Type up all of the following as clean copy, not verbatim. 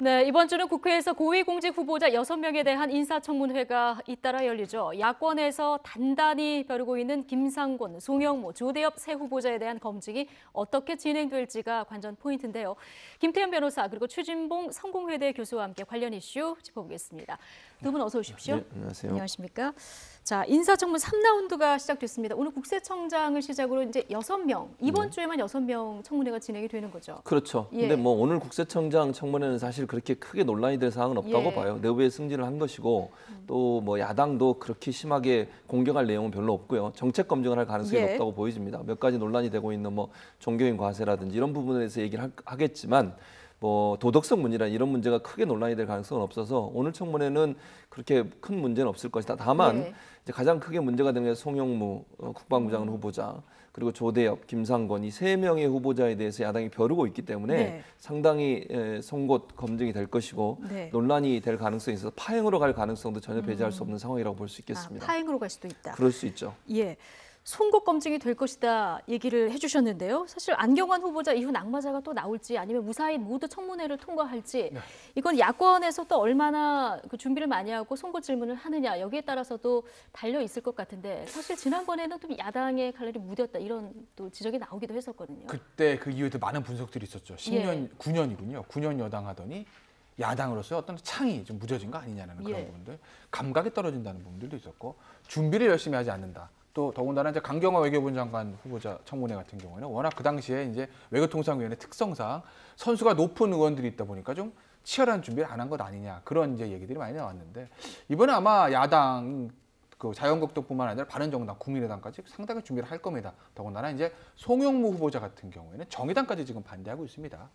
네, 이번 주는 국회에서 고위공직 후보자 6명에 대한 인사청문회가 잇따라 열리죠. 야권에서 단단히 벼르고 있는 김상곤, 송영무, 조대엽 세 후보자에 대한 검증이 어떻게 진행될지가 관전 포인트인데요. 김태현 변호사 그리고 최진봉 성공회대 교수와 함께 관련 이슈 짚어보겠습니다. 두 분 어서 오십시오. 네, 안녕하세요. 안녕하십니까. 자, 인사청문 3라운드가 시작됐습니다. 오늘 국세청장을 시작으로 이제 6명, 이번 주에만 6명 청문회가 진행이 되는 거죠. 그렇죠. 예. 근데 뭐 오늘 국세청장 청문회는 사실 그렇게 크게 논란이 될 사항은 없다고 예. 봐요. 내부에 승진을 한 것이고 또 뭐 야당도 그렇게 심하게 공격할 내용은 별로 없고요. 정책 검증을 할 가능성이 예. 높다고 보여집니다. 몇 가지 논란이 되고 있는 뭐 종교인 과세라든지 이런 부분에 대해서 얘기를 하겠지만 뭐 도덕성 문제나 이런 문제가 크게 논란이 될 가능성은 없어서 오늘 청문회는 그렇게 큰 문제는 없을 것이다. 다만 예. 이제 가장 크게 문제가 되는 게 송영무 국방부 장관 후보자 그리고 조대엽, 김상곤 이 세 명의 후보자에 대해서 야당이 벼르고 있기 때문에 네. 상당히 송곳 검증이 될 것이고 네. 논란이 될 가능성이 있어서 파행으로 갈 가능성도 전혀 배제할 수 없는 상황이라고 볼 수 있겠습니다. 파행으로 갈 수도 있다. 그럴 수 있죠. 예. 송곳 검증이 될 것이다 얘기를 해주셨는데요. 사실 안경환 후보자 이후 낙마자가 또 나올지 아니면 무사히 모두 청문회를 통과할지 이건 야권에서 또 얼마나 그 준비를 많이 하고 송곳 질문을 하느냐 여기에 따라서도 달려 있을 것 같은데 사실 지난번에는 좀 야당의 칼날이 무뎠다 이런 또 지적이 나오기도 했었거든요. 그때 그 이후에도 많은 분석들이 있었죠. 10년, 예. 9년이군요. 9년 여당 하더니 야당으로서의 어떤 창이 좀 무뎌진 거 아니냐는 그런 예. 부분들, 감각이 떨어진다는 부분들도 있었고 준비를 열심히 하지 않는다. 또 더군다나 이제 강경화 외교부 장관 후보자 청문회 같은 경우에는 워낙 그 당시에 이제 외교통상위원회 특성상 선수가 높은 의원들이 있다 보니까 좀 치열한 준비를 안 한 것 아니냐 그런 이제 얘기들이 많이 나왔는데 이번에 아마 야당 그 자유한국당뿐만 아니라 바른정당, 국민의당까지 상당히 준비를 할 겁니다. 더군다나 이제 송영무 후보자 같은 경우에는 정의당까지 지금 반대하고 있습니다.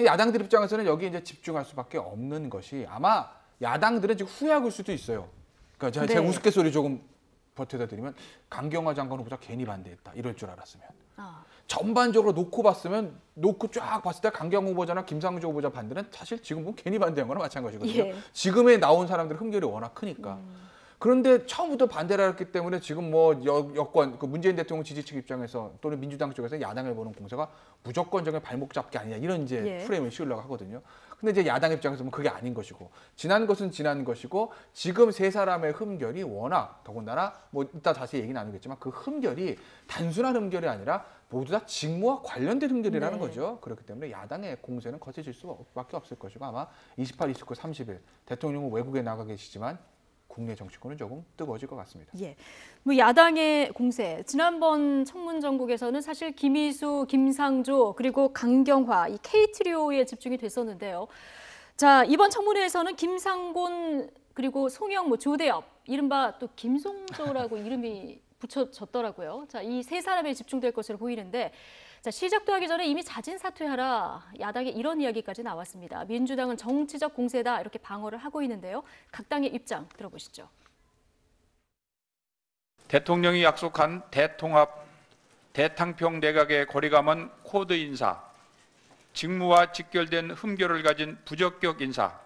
야당들 입장에서는 여기 이제 집중할 수밖에 없는 것이 아마 야당들은 지금 후회하고 있을 수도 있어요. 그러니까 제가 네. 우스갯소리 조금 버텨다 드리면 강경화 장관 후보자 괜히 반대했다 이럴 줄 알았으면 전반적으로 놓고 봤으면 놓고 쫙 봤을 때 강경화 후보자나 김상조 후보자 반대는 사실 지금 보면 괜히 반대한 거나 마찬가지거든요. 예. 지금에 나온 사람들 흠결이 워낙 크니까. 그런데 처음부터 반대를 했기 때문에 지금 뭐 여권 그 문재인 대통령 지지층 입장에서 또는 민주당 쪽에서 야당을 보는 공세가 무조건적인 발목 잡기 아니냐 이런 이제 예. 프레임을 씌우려고 하거든요. 근데 이제 야당 입장에서 보면 그게 아닌 것이고 지난 것은 지난 것이고 지금 세 사람의 흠결이 워낙 더군다나 뭐 이따 다시 얘기 나누겠지만 그 흠결이 단순한 흠결이 아니라 모두 다 직무와 관련된 흠결이라는 네. 거죠. 그렇기 때문에 야당의 공세는 거쳐질 수밖에 없을 것이고 아마 28, 29, 30일 대통령은 외국에 나가 계시지만 국내 정치권은 조금 뜨거워질 것 같습니다. 예, 뭐 야당의 공세 지난번 청문 전국에서는 사실 김희수, 김상조 그리고 강경화 이 K트리오에 집중이 됐었는데요. 자 이번 청문회에서는 김상곤 그리고 송영무, 조대엽 이른바 또 김송조라고 이름이 붙여졌더라고요. 자 이 세 사람에 집중될 것으로 보이는데. 자, 시작도 하기 전에 이미 자진 사퇴하라. 야당의 이런 이야기까지 나왔습니다. 민주당은 정치적 공세다 이렇게 방어를 하고 있는데요. 각 당의 입장 들어보시죠. 대통령이 약속한 대통합, 대탕평 내각의 고리감은 코드 인사, 직무와 직결된 흠결을 가진 부적격 인사,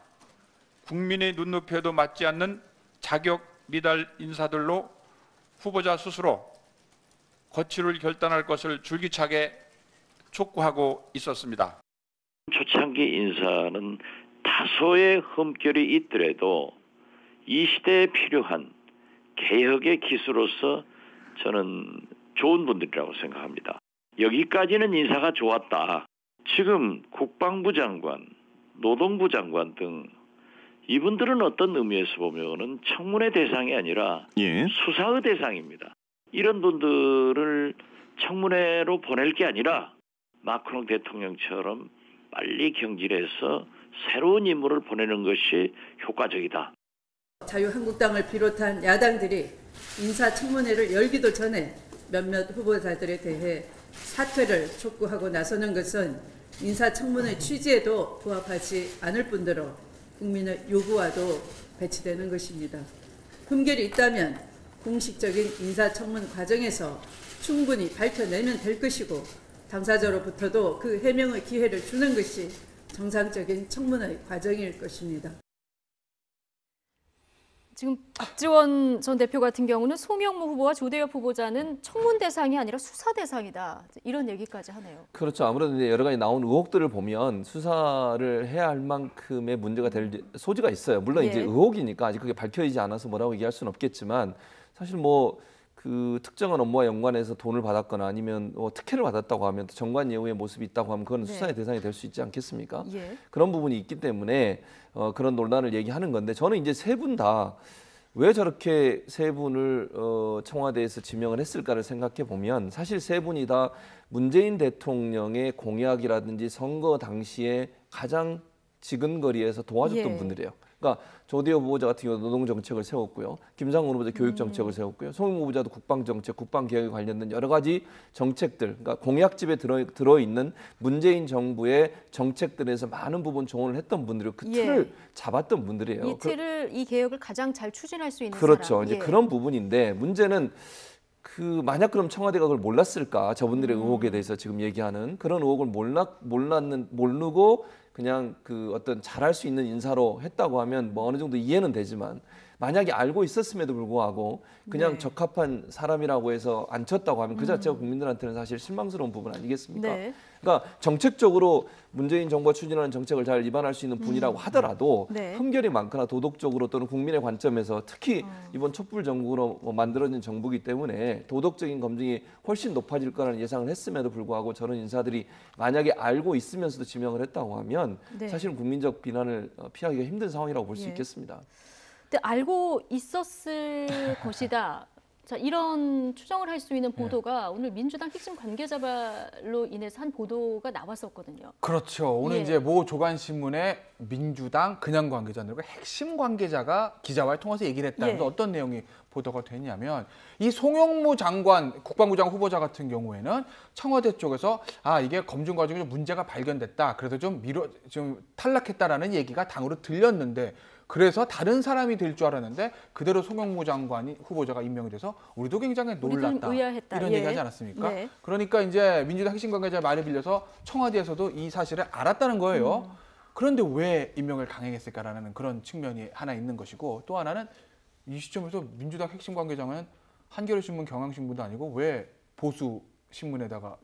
국민의 눈높이에도 맞지 않는 자격 미달 인사들로 후보자 스스로 거취를 결단할 것을 줄기차게 촉구하고 있었습니다. 초창기 인사는 다소의 흠결이 있더라도 이 시대에 필요한 개혁의 기수로서 저는 좋은 분들이라고 생각합니다. 여기까지는 인사가 좋았다. 지금 국방부 장관, 노동부 장관 등 이분들은 어떤 의미에서 보면은 청문회 대상이 아니라 수사의 대상입니다. 이런 분들을 청문회로 보낼 게 아니라 마크롱 대통령처럼 빨리 경질해서 새로운 인물을 보내는 것이 효과적이다. 자유한국당을 비롯한 야당들이 인사청문회를 열기도 전에 몇몇 후보자들에 대해 사퇴를 촉구하고 나서는 것은 인사청문회 취지에도 부합하지 않을 뿐더러 국민의 요구와도 배치되는 것입니다. 흠결이 있다면 공식적인 인사청문 과정에서 충분히 밝혀내면 될 것이고 당사자로부터도 그 해명의 기회를 주는 것이 정상적인 청문회 과정일 것입니다. 지금 박지원 전 대표 같은 경우는 송영무 후보와 조대엽 후보자는 청문 대상이 아니라 수사 대상이다. 이런 얘기까지 하네요. 그렇죠. 아무래도 이제 여러 가지 나온 의혹들을 보면 수사를 해야 할 만큼의 문제가 될 소지가 있어요. 물론 예. 이제 의혹이니까 아직 그게 밝혀지지 않아서 뭐라고 얘기할 수는 없겠지만 사실 뭐 그 특정한 업무와 연관해서 돈을 받았거나 아니면 뭐 특혜를 받았다고 하면 또 정관 예우의 모습이 있다고 하면 그건 네. 수사의 대상이 될 수 있지 않겠습니까? 예. 그런 부분이 있기 때문에 그런 논란을 얘기하는 건데 저는 이제 세 분 다 왜 저렇게 세 분을 청와대에서 지명을 했을까를 생각해 보면 사실 세 분이 다 문재인 대통령의 공약이라든지 선거 당시에 가장 지근거리에서 도와줬던 예. 분들이에요. 그러니까 조대엽 후보자 같은 경우 노동 정책을 세웠고요, 김상훈 후보자 교육 정책을 세웠고요, 송영무 후보자도 국방 정책, 국방 개혁에 관련된 여러 가지 정책들, 그러니까 공약집에 들어 있는 문재인 정부의 정책들에서 많은 부분 조언을 했던 분들이고 그 예. 틀을 잡았던 분들이에요. 이 틀을 이 개혁을 가장 잘 추진할 수 있는 그렇죠. 사람. 이제 예. 그런 부분인데 문제는 그 만약 그럼 청와대가 그걸 몰랐을까? 저분들의 의혹에 대해서 지금 얘기하는 그런 의혹을 모르고 그냥 그 어떤 잘할 수 있는 인사로 했다고 하면 뭐 어느 정도 이해는 되지만 만약에 알고 있었음에도 불구하고 그냥 네. 적합한 사람이라고 해서 안 쳤다고 하면 그 자체가 국민들한테는 사실 실망스러운 부분 아니겠습니까? 네. 그러니까 정책적으로 문재인 정부가 추진하는 정책을 잘 입안할 수 있는 분이라고 하더라도 네. 흠결이 많거나 도덕적으로 또는 국민의 관점에서 특히 이번 촛불 정부로 만들어진 정부이기 때문에 도덕적인 검증이 훨씬 높아질 거라는 예상을 했음에도 불구하고 저런 인사들이 만약에 알고 있으면서도 지명을 했다고 하면 네. 사실은 국민적 비난을 피하기가 힘든 상황이라고 볼 수 예. 있겠습니다. 근데 알고 있었을 것이다. 자, 이런 추정을 할 수 있는 보도가 오늘 민주당 핵심 관계자발로 인해서 한 보도가 나왔었거든요. 그렇죠. 오늘 예. 이제 모 조간신문에 민주당 그냥 관계자들과 핵심 관계자가 기자와의 통화에서 얘기를 했다는데 예. 어떤 내용이 보도가 됐냐면 이 송영무 장관 국방부 장관 후보자 같은 경우에는 청와대 쪽에서 이게 검증 과정에서 문제가 발견됐다. 그래서 좀 탈락했다라는 얘기가 당으로 들렸는데 그래서 다른 사람이 될 줄 알았는데 그대로 송영무 장관이 후보자가 임명이 돼서 우리도 굉장히 놀랐다. 우리도 의아했다. 이런 예. 얘기하지 않았습니까? 네. 그러니까 이제 민주당 핵심 관계자 말을 빌려서 청와대에서도 이 사실을 알았다는 거예요. 그런데 왜 임명을 강행했을까라는 그런 측면이 하나 있는 것이고 또 하나는 이 시점에서 민주당 핵심 관계자는 한겨레신문, 경향신문도 아니고 왜 보수 신문에다가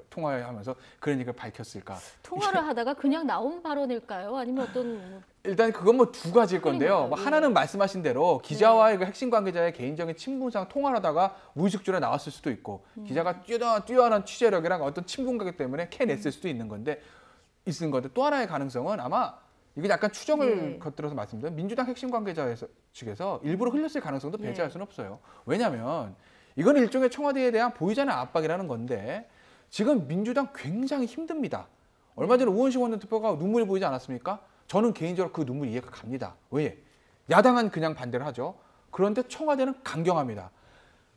통화를 하면서 그런 얘기를 밝혔을까? 통화를 하다가 그냥 나온 발언일까요? 아니면 어떤 일단 그건 뭐 두 가지일 건데요. 예. 하나는 말씀하신 대로 기자와의 그 핵심 관계자의 개인적인 친분상 통화를 하다가 무의식적으로 나왔을 수도 있고 기자가 뛰어난 취재력이랑 어떤 친분관계 때문에 캐냈을 수도 있는 건데 또 하나의 가능성은 아마 이게 약간 추정을 예. 겉들어서 말씀드리면 민주당 핵심 관계자 측에서 일부러 흘렸을 가능성도 배제할 수는 없어요. 왜냐하면 이건 일종의 청와대에 대한 보이지 않는 압박이라는 건데 지금 민주당 굉장히 힘듭니다. 얼마 전에 우원식 원내대표가 눈물이 보이지 않았습니까? 저는 개인적으로 그 눈물 이해가 갑니다. 왜? 야당은 그냥 반대를 하죠. 그런데 청와대는 강경합니다.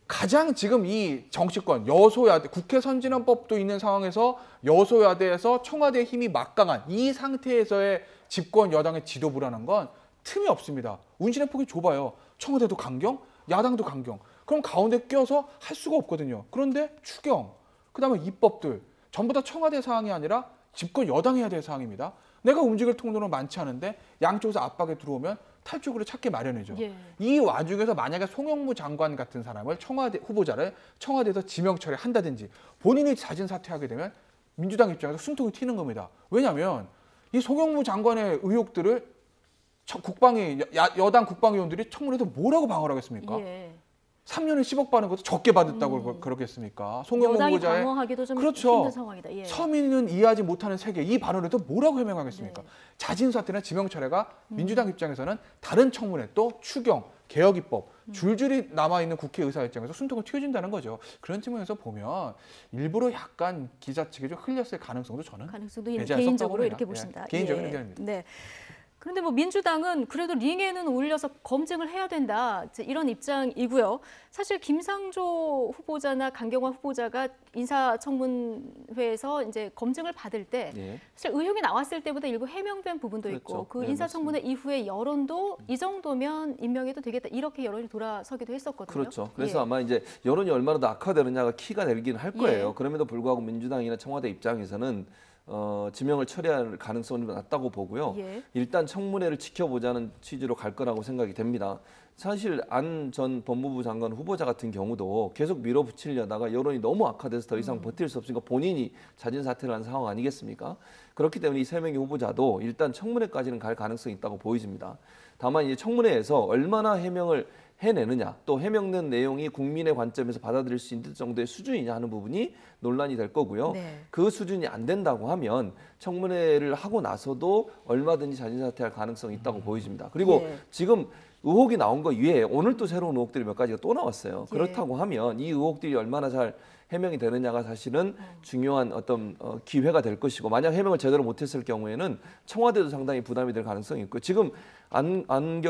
가장 지금 이 정치권, 여소야대, 국회 선진화법도 있는 상황에서 여소야대에서 청와대의 힘이 막강한 이 상태에서의 집권 여당의 지도부라는 건 틈이 없습니다. 운신의 폭이 좁아요. 청와대도 강경, 야당도 강경. 그럼 가운데 껴서 할 수가 없거든요. 그런데 추경, 그다음에 입법들 전부 다 청와대 사항이 아니라 집권 여당이 해야 될 사항입니다. 내가 움직일 통로는 많지 않은데 양쪽에서 압박에 들어오면 탈출구를 찾기 마련이죠. 예. 이 와중에서 만약에 송영무 장관 같은 사람을 후보자를 청와대에서 지명 처리한다든지 본인이 자진 사퇴하게 되면 민주당 입장에서 숨통이 튀는 겁니다. 왜냐하면 이 송영무 장관의 의혹들을 여당 국방위원들이 청문회에서 뭐라고 방어를 하겠습니까? 예. 3년에 10억 받는 것도 적게 받았다고 그러겠습니까? 송영무 여당이 후보자의 방어하기도 좀 그렇죠. 힘든 상황이다. 예. 서민은 이해하지 못하는 세계 이 발언에도 뭐라고 해명하겠습니까? 네. 자진 사퇴나 지명 철회가 민주당 입장에서는 다른 청문회 또 추경, 개혁 입법 줄줄이 남아 있는 국회의사 입장에서 숨통을 틔워진다는 거죠. 그런 측면에서 보면 일부러 약간 기자 측에 좀 흘렸을 가능성도 저는 가능성도 있는 배제할 수 없다고 개인적으로 봅니다. 이렇게 보신다. 예, 개인적인 예. 의견입니다. 네. 그런데 뭐 민주당은 그래도 링에는 올려서 검증을 해야 된다. 이런 입장이고요. 사실 김상조 후보자나 강경화 후보자가 인사청문회에서 이제 검증을 받을 때 예. 사실 의혹이 나왔을 때보다 일부 해명된 부분도 있고 그렇죠. 그 네, 인사청문회 이후에 여론도 이 정도면 임명해도 되겠다. 이렇게 여론이 돌아서기도 했었거든요. 그렇죠. 그래서 예. 아마 이제 여론이 얼마나 더 악화되느냐가 키가 되긴 할 거예요. 예. 그럼에도 불구하고 민주당이나 청와대 입장에서는 지명을 처리할 가능성은 낮다고 보고요. 예. 일단 청문회를 지켜보자는 취지로 갈 거라고 생각이 됩니다. 사실 안 전 법무부 장관 후보자 같은 경우도 계속 밀어붙이려다가 여론이 너무 악화돼서 더 이상 버틸 수 없으니까 본인이 자진 사퇴를 한 상황 아니겠습니까? 그렇기 때문에 이 세 명의 후보자도 일단 청문회까지는 갈 가능성이 있다고 보여집니다. 다만 이제 청문회에서 얼마나 해명을 해내느냐, 또 해명된 내용이 국민의 관점에서 받아들일 수 있는 정도의 수준이냐 하는 부분이 논란이 될 거고요. 네. 그 수준이 안 된다고 하면 청문회를 하고 나서도 얼마든지 자진 사퇴할 가능성이 있다고 보여집니다. 그리고 예. 지금 의혹이 나온 거 이외에 오늘 또 새로운 의혹들이 몇 가지가 또 나왔어요. 예. 그렇다고 하면 이 의혹들이 얼마나 잘 해명이 되느냐가 사실은 중요한 어떤 기회가 될 것이고, 만약 해명을 제대로 못했을 경우에는 청와대도 상당히 부담이 될 가능성이 있고, 지금 안경환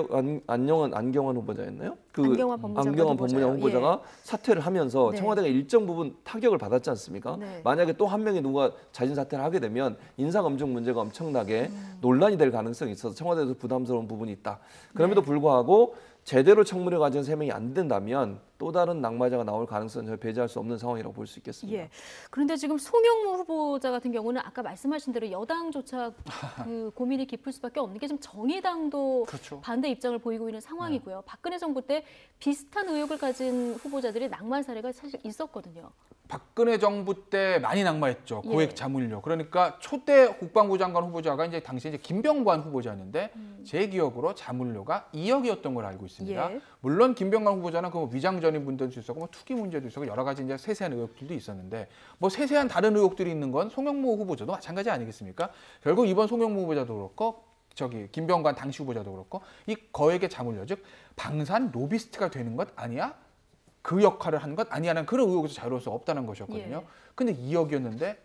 후보자였나요? 안경환 법무장관 안경환 후보자요. 법무장 후보자가 사퇴를 하면서 네. 청와대가 일정 부분 타격을 받았지 않습니까? 네. 만약에 또 한 명이 누가 자진 사퇴를 하게 되면 인사검증 문제가 엄청나게 논란이 될 가능성이 있어서 청와대에서 부담스러운 부분이 있다. 그럼에도 네. 불구하고 제대로 청문회 과정 해명이 안 된다면 또 다른 낙마자가 나올 가능성은 저희 배제할 수 없는 상황이라고 볼 수 있겠습니다. 예. 그런데 지금 송영무 후보자 같은 경우는 아까 말씀하신 대로 여당조차 그 고민이 깊을 수밖에 없는 게 지금 정의당도 그렇죠. 반대 입장을 보이고 있는 상황이고요. 박근혜 정부 때 비슷한 의혹을 가진 후보자들이 낙마한 사례가 사실 있었거든요. 박근혜 정부 때 많이 낙마했죠. 예. 고액 자문료. 그러니까 초대 국방부 장관 후보자가 이제 당시 이제 김병관 후보자였는데 제 기억으로 자문료가 2억이었던 걸 알고 있습니다. 예. 물론 김병관 후보자는 그 위장전입 문제도 있었고 뭐 투기 문제도 있었고 여러 가지 이제 세세한 의혹들도 있었는데 뭐 세세한 다른 의혹들이 있는 건 송영무 후보자도 마찬가지 아니겠습니까? 결국 이번 송영무 후보자도 그렇고 김병관 당시 후보자도 그렇고 이 거액의 자문료, 즉 방산 로비스트가 되는 것 아니야? 그 역할을 한 것 아니냐는 그런 의혹에서 자유로울 수 없다는 것이었거든요. 예. 근데 2억이었는데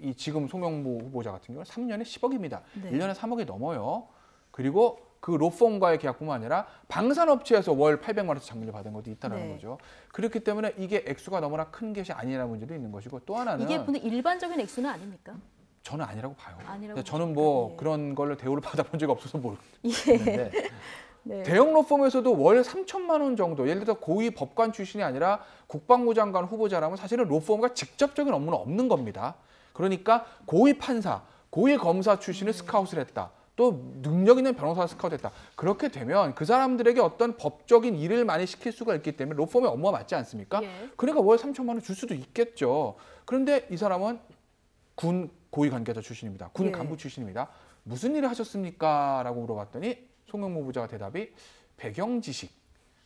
이 지금 송영무 후보자 같은 경우는 3년에 10억입니다. 네. 1년에 3억이 넘어요. 그리고 그 로펌과의 계약뿐만 아니라 방산업체에서 월 800만 원씩 장려를 받은 것도 있다는 네. 거죠. 그렇기 때문에 이게 액수가 너무나 큰 것이 아니라는 문제도 있는 것이고, 또 하나는 이게 근데 일반적인 액수는 아닙니까? 저는 아니라고 봐요. 아니라고 저는 뭐 보십니까? 예. 그런 걸로 대우를 받아본 적이 없어서 예. 모르겠는데 네. 대형 로펌에서도 월 3천만 원 정도, 예를 들어 고위 법관 출신이 아니라 국방부 장관 후보자라면 사실은 로펌과 직접적인 업무는 없는 겁니다. 그러니까 고위 판사, 고위 검사 출신을 스카웃을 했다. 또 능력 있는 변호사를 스카웃했다. 그렇게 되면 그 사람들에게 어떤 법적인 일을 많이 시킬 수가 있기 때문에 로펌의 업무가 맞지 않습니까? 예. 그러니까 월 3천만 원 줄 수도 있겠죠. 그런데 이 사람은 군 고위 관계자 출신입니다. 군 예. 간부 출신입니다. 무슨 일을 하셨습니까? 라고 물어봤더니 송영무 후보자가 대답이 배경 지식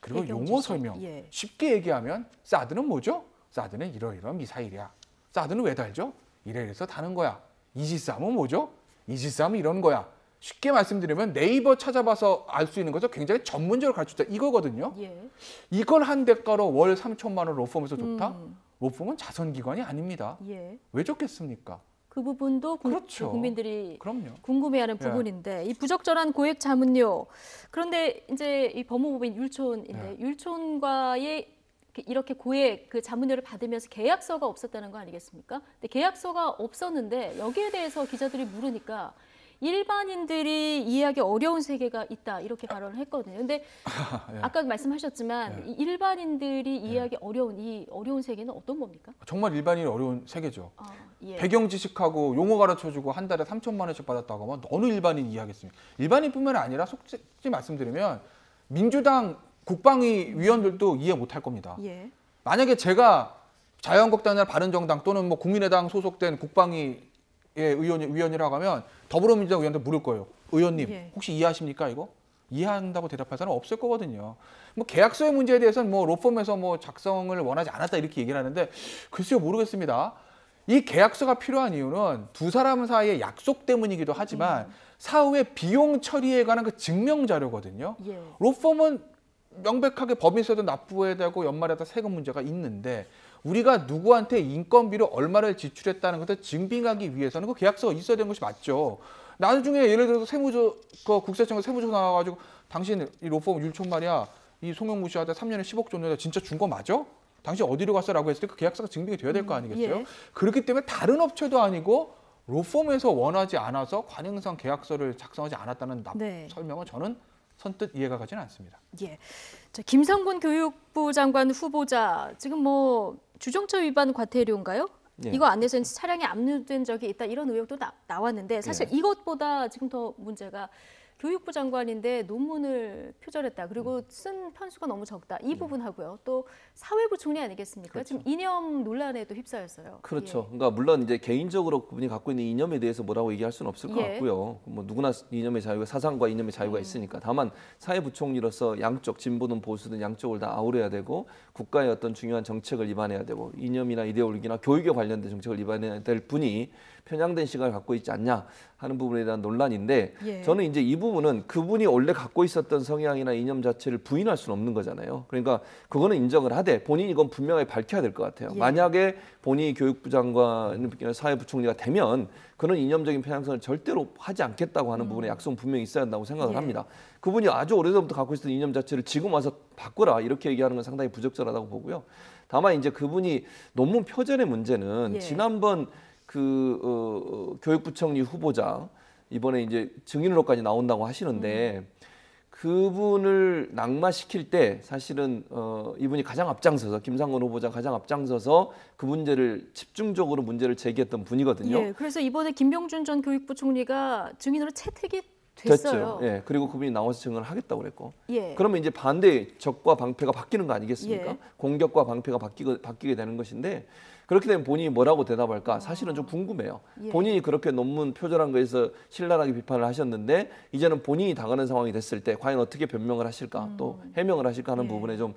그리고 배경 용어 지식. 설명. 예. 쉽게 얘기하면 사드는 뭐죠? 사드는 이러이러한 미사일이야. 사드는 왜 달죠? 이래서 다는 거야. 이지스함은 뭐죠? 이지스함은 이러는 거야. 쉽게 말씀드리면 네이버 찾아봐서 알 수 있는 것을 굉장히 전문적으로 가르쳤다 이거거든요. 예. 이걸 한 대가로 월 3천만 원 로펌에서 줬다? 로펌은 자선기관이 아닙니다. 예. 왜 줬겠습니까? 그 부분도 그렇죠. 국민들이 그럼요. 궁금해하는 예. 부분인데 이 부적절한 고액 자문료. 그런데 이제 이 법무부인 율촌인데 율촌과의 이렇게 고액 그 자문료를 받으면서 계약서가 없었다는 거 아니겠습니까? 근데 계약서가 없었는데 여기에 대해서 기자들이 물으니까 일반인들이 이해하기 어려운 세계가 있다 이렇게 발언을 했거든요. 근데 예. 아까 말씀하셨지만 이 일반인들이 이해하기 어려운 이 어려운 세계는 어떤 겁니까? 정말 일반인이 어려운 세계죠. 아, 예. 배경 지식하고 용어 가르쳐주고 한 달에 3천만 원씩 받았다고 하면 어느 일반인이 이해하겠습니까? 일반인뿐만 아니라 솔직히 말씀드리면 민주당 국방위 위원들도 이해 못할 겁니다. 예. 만약에 제가 자유한국당이나 바른정당 또는 뭐 국민의당 소속된 국방위 위원이라고 하면 더불어민주당 의원들 물을 거예요. 의원님 예. 혹시 이해하십니까 이거? 이해한다고 대답할 사람은 없을 거거든요. 뭐 계약서의 문제에 대해서는 뭐 로펌에서 뭐 작성을 원하지 않았다 이렇게 얘기를 하는데 글쎄요 모르겠습니다. 이 계약서가 필요한 이유는 두 사람 사이의 약속 때문이기도 하지만 사후의 비용 처리에 관한 그 증명 자료거든요. 예. 로펌은 명백하게 법인세도 납부해야 되고 연말에다 세금 문제가 있는데 우리가 누구한테 인건비로 얼마를 지출했다는 것을 증빙하기 위해서는 그 계약서가 있어야 되는 것이 맞죠. 나중에 예를 들어서 국세청에서 세무조 나와가지고 당신 이 로펌 율촌 말이야 이 송영무 씨한테 3년에 10억 줬는데 진짜 준 거 맞아? 당신 어디로 갔어라고 했을 때 그 계약서가 증빙이 돼야 될 거 아니겠어요? 예. 그렇기 때문에 다른 업체도 아니고 로펌에서 원하지 않아서 관행상 계약서를 작성하지 않았다는 네. 설명은 저는 선뜻 이해가 가지는 않습니다. 예. 자, 김성군 교육부 장관 후보자 지금 뭐 주정처 위반 과태료인가요? 예. 이거 안내서 차량이 압류된 적이 있다 이런 의혹도 나왔는데 사실 이것보다 지금 더 문제가 교육부 장관인데 논문을 표절했다. 그리고 쓴 편수가 너무 적다. 이 부분하고요. 또 사회부 총리 아니겠습니까? 그렇죠. 지금 이념 논란에도 휩싸였어요. 그렇죠. 그러니까 물론 이제 개인적으로 그분이 갖고 있는 이념에 대해서 뭐라고 얘기할 수는 없을 것 예. 같고요. 뭐 누구나 이념의 자유가 사상과 이념의 자유가 있으니까. 다만 사회부총리로서 양쪽 진보든 보수든 양쪽을 다 아우러야 되고 국가의 어떤 중요한 정책을 입안해야 되고 이념이나 이데올로기나 교육에 관련된 정책을 입안해야 될 분이 편향된 시각을 갖고 있지 않냐 하는 부분에 대한 논란인데 예. 저는 이제 이 부분은 그분이 원래 갖고 있었던 성향이나 이념 자체를 부인할 수는 없는 거잖아요. 그러니까 그거는 인정을 하되 본인이 이건 분명하게 밝혀야 될 것 같아요. 예. 만약에 본인이 교육부 장관이나 사회부총리가 되면 그런 이념적인 편향성을 절대로 하지 않겠다고 하는 부분에 약속은 분명히 있어야 한다고 생각을 예. 합니다. 그분이 아주 오래전부터 갖고 있었던 이념 자체를 지금 와서 바꾸라 이렇게 얘기하는 건 상당히 부적절하다고 보고요. 다만 이제 그분이 논문 표절의 문제는 예. 지난번 교육부총리 후보자 이번에 이제 증인으로까지 나온다고 하시는데 그분을 낙마시킬 때 사실은 이분이 가장 앞장서서 김상곤 후보자 가장 앞장서서 그 문제를 집중적으로 문제를 제기했던 분이거든요. 예, 그래서 이번에 김병준 전 교육부 총리가 증인으로 채택이 됐어요. 됐죠. 예, 그리고 그분이 나와서 증언을 하겠다고 그랬고. 예. 그러면 이제 반대 적과 방패가 바뀌는 거 아니겠습니까? 예. 공격과 방패가 바뀌게 되는 것인데 그렇게 되면 본인이 뭐라고 대답할까? 사실은 좀 궁금해요. 예. 본인이 그렇게 논문 표절한 거에서 신랄하게 비판을 하셨는데 이제는 본인이 당하는 상황이 됐을 때 과연 어떻게 변명을 하실까? 또 해명을 하실까 하는 예. 부분에 좀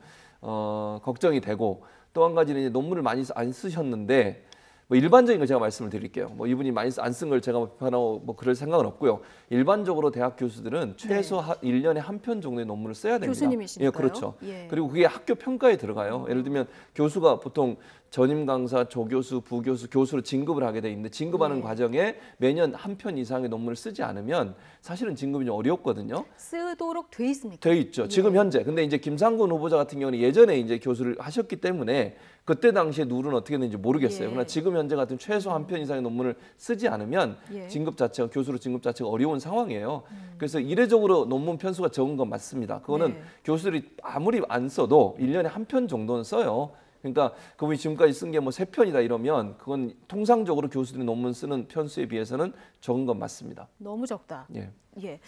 걱정이 되고 또 한 가지는 이제 논문을 많이 안 쓰셨는데 뭐 일반적인 걸 제가 말씀을 드릴게요. 뭐 이분이 많이 안 쓴 걸 제가 비판하고 뭐 그럴 생각은 없고요. 일반적으로 대학 교수들은 최소 1년에 한 편 정도의 논문을 써야 됩니다. 교수님이시니까요. 예, 그렇죠. 예. 그리고 그게 학교 평가에 들어가요. 예를 들면 교수가 보통 전임 강사, 조교수, 부교수, 교수로 진급을 하게 돼 있는데 진급하는 예. 과정에 매년 한 편 이상의 논문을 쓰지 않으면 사실은 진급이 좀 어렵거든요. 쓰도록 돼 있습니까? 돼 있죠. 지금 예. 현재. 근데 이제 김상곤 후보자 같은 경우는 예전에 이제 교수를 하셨기 때문에 그때 당시에 룰은 어떻게 되는지 모르겠어요. 예. 그러나 지금 현재 같은 최소 한 편 이상의 논문을 쓰지 않으면 예. 진급 자체가 교수로 진급 자체가 어려운 상황이에요. 그래서 이례적으로 논문 편수가 적은 건 맞습니다. 그거는 네. 교수들이 아무리 안 써도 1년에 한 편 정도는 써요. 그러니까 그분이 지금까지 쓴 게 뭐 3편이다 이러면 그건 통상적으로 교수들이 논문 쓰는 편수에 비해서는 적은 건 맞습니다. 너무 적다. 예. 예.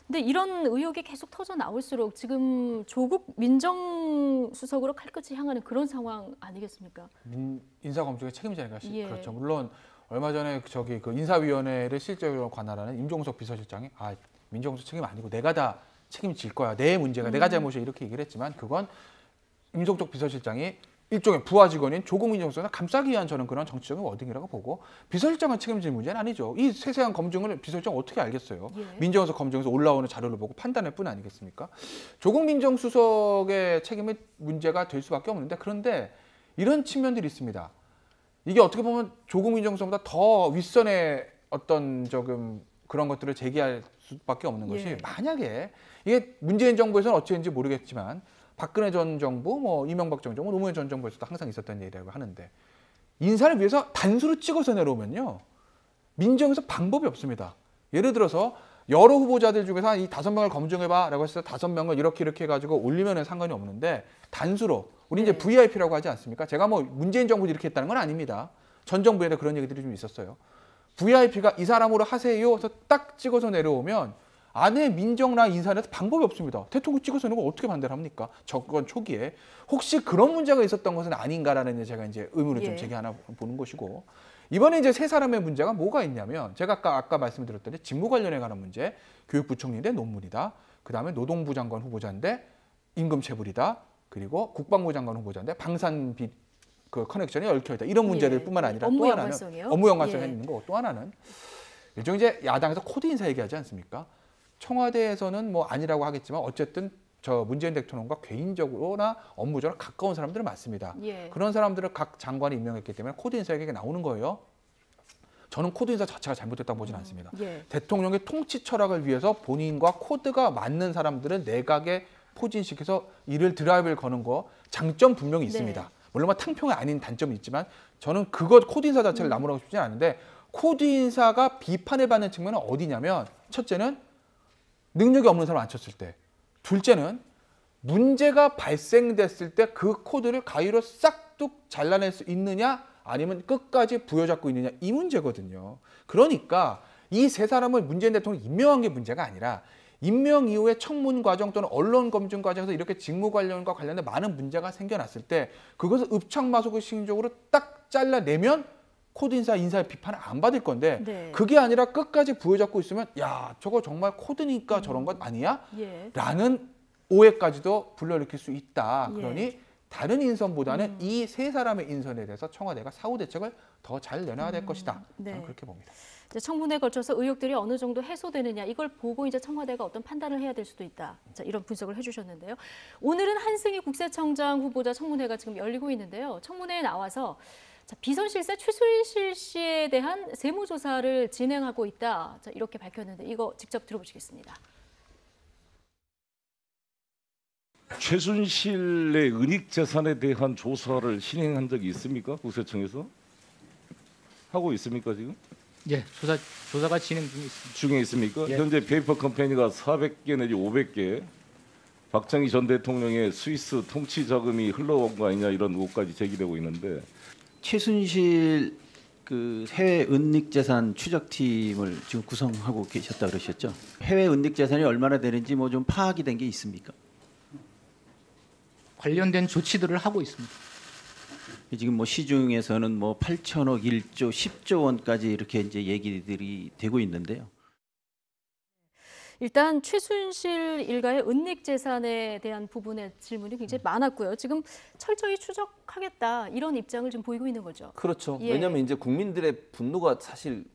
근데 이런 의혹이 계속 터져 나올수록 지금 조국 민정수석으로 칼끝이 향하는 그런 상황 아니겠습니까? 인사검증의 책임자니까 예. 그렇죠. 물론 얼마 전에 그 인사위원회를 실제로 관할하는 임종석 비서실장이 민정수석 책임 아니고 내가 다 책임질 거야. 내 문제가 내가 잘못이야 이렇게 얘기를 했지만 그건 임종석 비서실장이 일종의 부하 직원인 조국 민정수석을 감싸기 위한 저는 그런 정치적인 워딩이라고 보고 비서실장은 책임질 문제는 아니죠. 이 세세한 검증을 비서실장 어떻게 알겠어요. 예. 민정수석 검증에서 올라오는 자료를 보고 판단할 뿐 아니겠습니까. 조국 민정수석의 책임이 문제가 될 수밖에 없는데 그런데 이런 측면들이 있습니다. 이게 어떻게 보면 조국 민정수석보다 더 윗선의 어떤 조금 그런 것들을 제기할 수밖에 없는 것이 예. 만약에 이게 문재인 정부에서는 어찌했는지 모르겠지만 박근혜 전 정부, 뭐 이명박 전 정부, 노무현 전 정부에서도 항상 있었던 일이라고 하는데 인사를 위해서 단수로 찍어서 내려오면요 민정에서 방법이 없습니다. 예를 들어서 여러 후보자들 중에서 이 5명을 검증해봐라고 해서 5명을 이렇게 해가지고 올리면은 상관이 없는데 단수로 우리 이제 VIP라고 하지 않습니까? 제가 뭐 문재인 정부 이렇게 했다는 건 아닙니다. 전 정부에도 그런 얘기들이 좀 있었어요. VIP가 이 사람으로 하세요. 해서 딱 찍어서 내려오면 안에 민정이나 인사에서 방법이 없습니다. 대통령 찍어서 내고 어떻게 반대를 합니까? 정권 초기에 혹시 그런 문제가 있었던 것은 아닌가라는 제가 이제 의문을 좀 예. 제기하나 보는 것이고 이번에 이제 세 사람의 문제가 뭐가 있냐면 제가 아까 말씀드렸더니 직무 관련에 관한 문제, 교육부총리인데 논문이다. 그 다음에 노동부 장관 후보자인데 임금 체불이다. 그리고 국방부 장관 후보자인데 방산비 그 커넥션이 얽혀 있다. 이런 문제들뿐만 아니라 업무 또 하나는 연관성이요? 업무 연관성이 예. 있는 거고 또 하나는 일종 이제 야당에서 코드 인사 얘기하지 않습니까? 청와대에서는 뭐 아니라고 하겠지만 어쨌든 저 문재인 대통령과 개인적으로나 업무적으로 가까운 사람들은 맞습니다. 예. 그런 사람들을 각 장관이 임명했기 때문에 코드 인사 얘기가 나오는 거예요. 저는 코드 인사 자체가 잘못됐다고 보지는 않습니다. 예. 대통령의 통치 철학을 위해서 본인과 코드가 맞는 사람들은 내각에 포진시켜서 이를 드라이브를 거는 거 장점 분명히 있습니다. 네. 물론 뭐 탕평이 아닌 단점이 있지만 저는 그것 코드 인사 자체를 나무라고 싶지는 않은데 코드 인사가 비판을 받는 측면은 어디냐면 첫째는 능력이 없는 사람 앉혔을 때 둘째는 문제가 발생됐을 때 그 코드를 가위로 싹둑 잘라낼 수 있느냐 아니면 끝까지 부여잡고 있느냐 이 문제거든요. 그러니까 이 세 사람을 문재인 대통령이 임명한 게 문제가 아니라 임명 이후에 청문 과정 또는 언론 검증 과정에서 이렇게 직무 관련과 관련된 많은 문제가 생겨났을 때 그것을 읍창마속식적으로 딱 잘라내면 코드 인사의 비판을 안 받을 건데 네. 그게 아니라 끝까지 부여잡고 있으면 야 저거 정말 코드니까 저런 것 아니야? 예. 라는 오해까지도 불러일으킬 수 있다. 예. 그러니 다른 인선보다는 이 세 사람의 인선에 대해서 청와대가 사후 대책을 더 잘 내놔야 될 것이다. 네. 저는 그렇게 봅니다. 이제 청문회에 걸쳐서 의혹들이 어느 정도 해소되느냐 이걸 보고 이제 청와대가 어떤 판단을 해야 될 수도 있다. 자, 이런 분석을 해주셨는데요. 오늘은 한승희 국세청장 후보자 청문회가 지금 열리고 있는데요. 청문회에 나와서 자, 비선실세 최순실 씨에 대한 세무조사를 진행하고 있다. 자, 이렇게 밝혔는데 이거 직접 들어보시겠습니다. 최순실의 은닉재산에 대한 조사를 진행한 적이 있습니까? 국세청에서? 하고 있습니까 지금? 예, 조사가 진행 중에 있습니다. 중에 있습니까? 예. 현재 페이퍼 컴퍼니가 400개 내지 500개 박정희 전 대통령의 스위스 통치 자금이 흘러온 거 아니냐 이런 의혹까지 제기되고 있는데 최순실 그 해외 은닉재산 추적팀을 지금 구성하고 계셨다 그러셨죠? 해외 은닉재산이 얼마나 되는지 뭐 좀 파악이 된 게 있습니까? 관련된 조치들을 하고 있습니다. 지금 뭐 시중에서는 뭐 8천억, 1조, 10조 원까지 이렇게 이제 얘기들이 되고 있는데요. 일단 최순실 일가의 은닉 재산에 대한 부분의 질문이 굉장히 많았고요. 지금 철저히 추적하겠다 이런 입장을 좀 보이고 있는 거죠. 그렇죠. 예. 왜냐하면 이제 국민들의 분노가 사실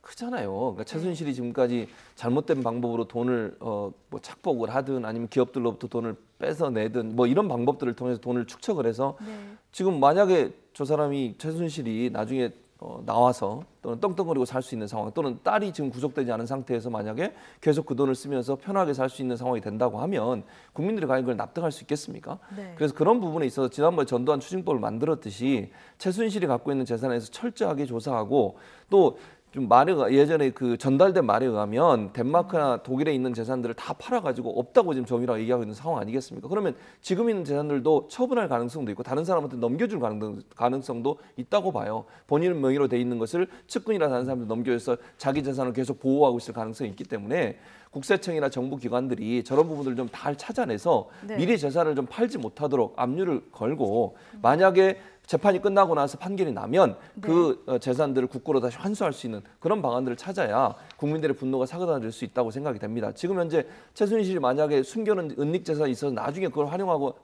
크잖아요. 그러니까 최순실이 지금까지 잘못된 방법으로 돈을 뭐 착복을 하든 아니면 기업들로부터 돈을 뺏어내든 뭐 이런 방법들을 통해서 돈을 축적을 해서 네. 지금 만약에 저 사람이 최순실이 나중에 나와서 또는 떵떵거리고 살 수 있는 상황 또는 딸이 지금 구속되지 않은 상태에서 만약에 계속 그 돈을 쓰면서 편하게 살 수 있는 상황이 된다고 하면 국민들이 과연 그걸 납득할 수 있겠습니까? 네. 그래서 그런 부분에 있어서 지난번에 전두환 추징법을 만들었듯이 최순실이 갖고 있는 재산에서 철저하게 조사하고 또 좀 말에 예전에 그 전달된 말에 의하면 덴마크나 독일에 있는 재산들을 다 팔아가지고 없다고 지금 정유라가 얘기하고 있는 상황 아니겠습니까? 그러면 지금 있는 재산들도 처분할 가능성도 있고 다른 사람한테 넘겨줄 가능성도 있다고 봐요. 본인 명의로 돼 있는 것을 측근이나 다른 사람들 넘겨줘서 자기 재산을 계속 보호하고 있을 가능성이 있기 때문에 국세청이나 정부 기관들이 저런 부분들을 좀 잘 찾아내서 네. 미래 재산을 좀 팔지 못하도록 압류를 걸고 만약에 재판이 끝나고 나서 판결이 나면 그 재산들을 국고로 다시 환수할 수 있는 그런 방안들을 찾아야 국민들의 분노가 사그라들 수 있다고 생각이 됩니다. 지금 현재 최순실이 만약에 숨겨놓은 은닉 재산이 있어서 나중에 그걸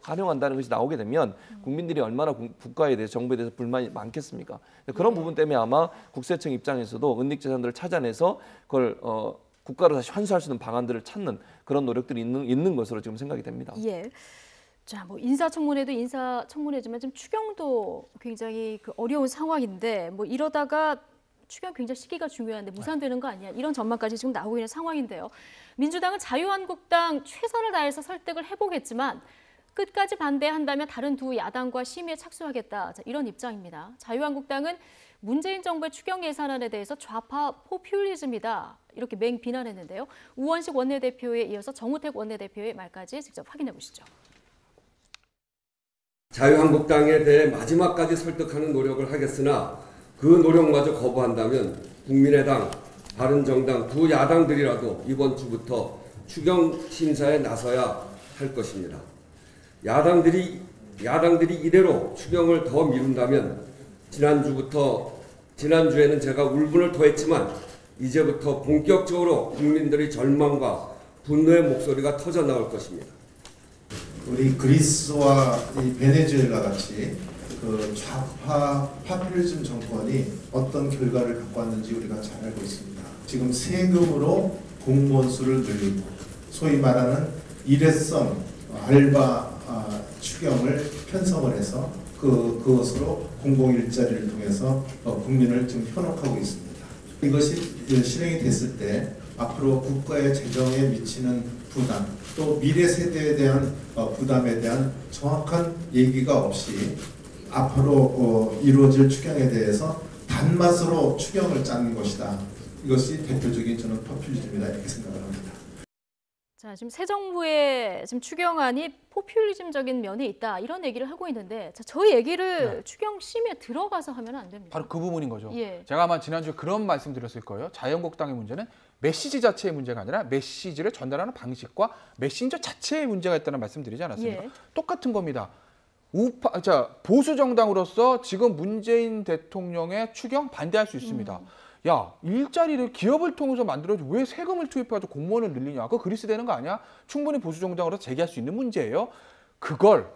활용한다는 것이 나오게 되면 국민들이 얼마나 국가에 대해서 정부에 대해서 불만이 많겠습니까? 그런 부분 때문에 아마 국세청 입장에서도 은닉 재산들을 찾아내서 그걸 국가로 다시 환수할 수 있는 방안들을 찾는 그런 노력들이 있는 것으로 지금 생각이 됩니다. 예. 자, 뭐 인사청문회도 인사청문회지만 지금 추경도 굉장히 그 어려운 상황인데 뭐 이러다가 추경 굉장히 시기가 중요한데 무산되는 거 아니야? 이런 전망까지 지금 나오고 있는 상황인데요. 민주당은 자유한국당 최선을 다해서 설득을 해보겠지만 끝까지 반대한다면 다른 두 야당과 심의에 착수하겠다. 자, 이런 입장입니다. 자유한국당은 문재인 정부의 추경 예산안에 대해서 좌파 포퓰리즘이다. 이렇게 맹 비난했는데요. 우원식 원내대표에 이어서 정우택 원내대표의 말까지 직접 확인해 보시죠. 자유한국당에 대해 마지막까지 설득하는 노력을 하겠으나 그 노력마저 거부한다면 국민의당, 바른정당 두 야당들이라도 이번 주부터 추경 심사에 나서야 할 것입니다. 야당들이 이대로 추경을 더 미룬다면 지난주에는 제가 울분을 토했지만 이제부터 본격적으로 국민들의 절망과 분노의 목소리가 터져 나올 것입니다. 우리 그리스와 이 베네수엘라 같이 그 좌파 파퓰리즘 정권이 어떤 결과를 갖고 왔는지 우리가 잘 알고 있습니다. 지금 세금으로 공무원 수를 늘리고 소위 말하는 일회성 알바 추경을 편성을 해서 그것으로 공공일자리를 통해서 국민을 지금 현혹하고 있습니다. 이것이 실행이 됐을 때 앞으로 국가의 재정에 미치는 부담, 또 미래 세대에 대한 부담에 대한 정확한 얘기가 없이 앞으로 이루어질 추경에 대해서 단맛으로 추경을 짜는 것이다. 이것이 대표적인 저는 포퓰리즘이다 이렇게 생각을 합니다. 자, 지금 새 정부의 지금 추경안이 포퓰리즘적인 면이 있다 이런 얘기를 하고 있는데, 자, 저 얘기를 추경 심의에 들어가서 하면 안 됩니다. 바로 그 부분인 거죠. 예. 제가 아마 지난주에 그런 말씀 드렸을 거예요. 자유한국당의 문제는 메시지 자체의 문제가 아니라 메시지를 전달하는 방식과 메신저 자체의 문제가 있다는 말씀 드리지 않았습니까? 예. 똑같은 겁니다. 보수 정당으로서 지금 문재인 대통령의 추경 반대할 수 있습니다. 야, 일자리를 기업을 통해서 만들어줘 왜 세금을 투입해가지고 공무원을 늘리냐? 그거 그리스 되는 거 아니야? 충분히 보수 정당으로서 제기할 수 있는 문제예요. 그걸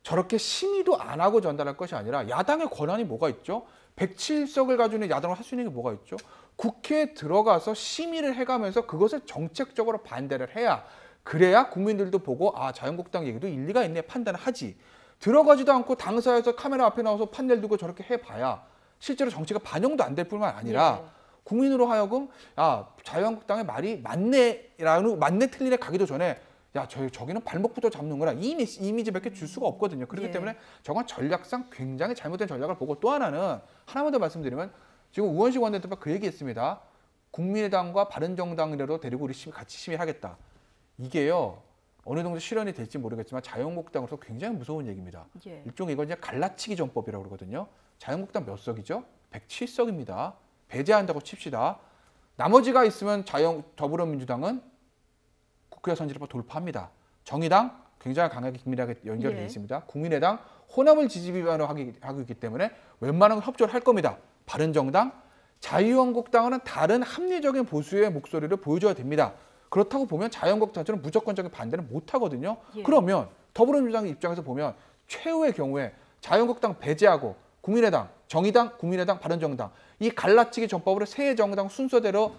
저렇게 심의도 안 하고 전달할 것이 아니라 야당의 권한이 뭐가 있죠? 107석을 가지고 있는 야당을 할 수 있는 게 뭐가 있죠? 국회에 들어가서 심의를 해가면서 그것을 정책적으로 반대를 해야, 그래야 국민들도 보고 아, 자유한국당 얘기도 일리가 있네 판단을 하지. 들어가지도 않고 당사에서 카메라 앞에 나와서 판넬 두고 저렇게 해봐야 실제로 정치가 반영도 안 될 뿐만 아니라 국민으로 하여금 야, 자유한국당의 말이 맞네 틀리네 가기도 전에 야, 저기는 발목부터 잡는구나 이 이미지밖에 줄 수가 없거든요. 그렇기 때문에 저건 전략상 굉장히 잘못된 전략을 보고, 또 하나는 하나만 더 말씀드리면 지금 우원식 원내대표가 그 얘기했습니다. 국민의당과 바른정당으로 데리고 우리 같이 심의하겠다. 이게요, 어느 정도 실현이 될지 모르겠지만 자유한국당으로서 굉장히 무서운 얘기입니다. 일종의 이건 이제 갈라치기 전법이라고 그러거든요. 자유한국당 몇 석이죠? 107석입니다. 배제한다고 칩시다. 나머지가 있으면 더불어민주당은 국회 선진화법 돌파합니다. 정의당 굉장히 강하게 긴밀하게 연결되어 있습니다. 국민의당 호남을 지지비반으로 하고 있기 때문에 웬만하면 협조를 할 겁니다. 바른정당, 자유한국당은 다른 합리적인 보수의 목소리를 보여줘야 됩니다. 그렇다고 보면 자유한국당처럼 무조건적인 반대는 못하거든요. 그러면 더불어민주당 입장에서 보면 최후의 경우에 자유한국당 배제하고 국민의당, 정의당, 국민의당, 바른정당 이 갈라치기 전법으로 새 정당 순서대로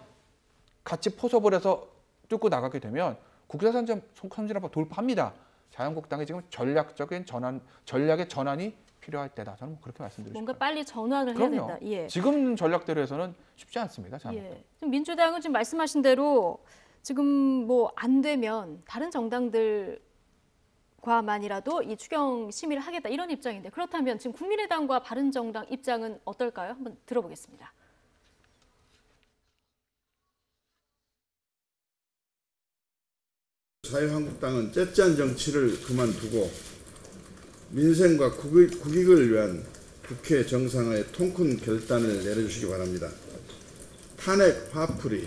같이 포섭을 해서 뚫고 나가게 되면 국회 선진화법 돌파합니다. 자유한국당이 지금 전략의 전환이 필요할 때다. 저는 그렇게 말씀드리고 싶어요. 뭔가 빨리 전환을 그럼요. 해야 된다. 예. 지금 전략대로 해서는 쉽지 않습니다. 예. 민주당은 지금 말씀하신 대로 지금 뭐 안 되면 다른 정당들과만이라도 이 추경 심의를 하겠다 이런 입장인데, 그렇다면 지금 국민의당과 바른정당 입장은 어떨까요? 한번 들어보겠습니다. 자유한국당은 째짠 정치를 그만두고 민생과 국익을 위한 국회 정상의 통큰 결단을 내려주시기 바랍니다. 탄핵 화풀이,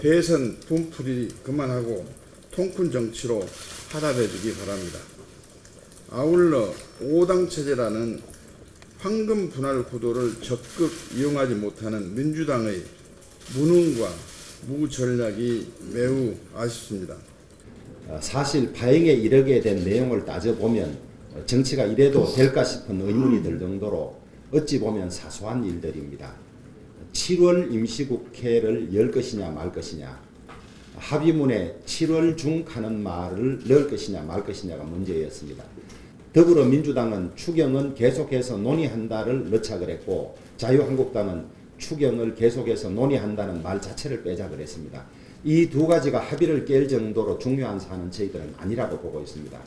대선 분풀이 그만하고 통큰 정치로 하답해주기 바랍니다. 아울러 5당 체제라는 황금 분할 구도를 적극 이용하지 못하는 민주당의 무능과 무전략이 매우 아쉽습니다. 사실 파행에 이르게 된 내용을 따져보면 정치가 이래도 될까 싶은 의문이 들 정도로 어찌 보면 사소한 일들입니다. 7월 임시국회를 열 것이냐 말 것이냐, 합의문에 7월 중 하는 말을 넣을 것이냐 말 것이냐가 문제였습니다. 더불어민주당은 추경은 계속해서 논의한다를 넣자 그랬고, 자유한국당은 추경을 계속해서 논의한다는 말 자체를 빼자 그랬습니다. 이 두 가지가 합의를 깰 정도로 중요한 사안은 저희들은 아니라고 보고 있습니다.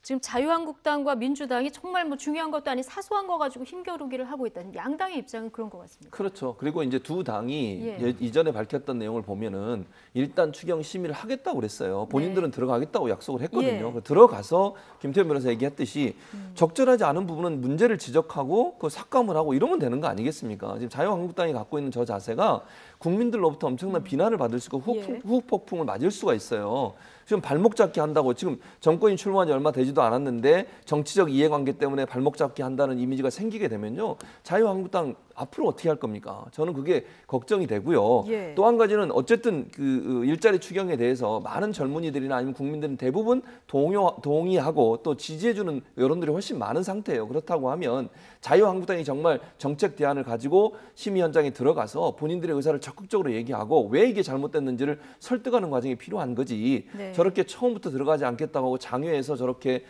지금 자유한국당과 민주당이 정말 뭐 중요한 것도 아닌 사소한 거 가지고 힘겨루기를 하고 있다는 양당의 입장은 그런 것 같습니다. 그렇죠. 그리고 이제 두 당이 이전에 밝혔던 내용을 보면은 일단 추경 심의를 하겠다고 그랬어요. 본인들은 들어가겠다고 약속을 했거든요. 들어가서 김태현 변호사 얘기했듯이 적절하지 않은 부분은 문제를 지적하고 그 삭감을 하고 이러면 되는 거 아니겠습니까? 지금 자유한국당이 갖고 있는 저 자세가 국민들로부터 엄청난 비난을 받을 수가 후폭풍을 맞을 수가 있어요. 지금 발목 잡기 한다고, 지금 정권이 출범한 지 얼마 되지도 않았는데 정치적 이해관계 때문에 발목 잡기 한다는 이미지가 생기게 되면요, 자유한국당 앞으로 어떻게 할 겁니까? 저는 그게 걱정이 되고요. 또 한 가지는 어쨌든 그 일자리 추경에 대해서 많은 젊은이들이나 아니면 국민들은 대부분 동의하고 또 지지해주는 여론들이 훨씬 많은 상태예요. 그렇다고 하면 자유한국당이 정말 정책 대안을 가지고 심의 현장에 들어가서 본인들의 의사를 적극적으로 얘기하고 왜 이게 잘못됐는지를 설득하는 과정이 필요한 거지. 저렇게 처음부터 들어가지 않겠다고 하고 장외에서 저렇게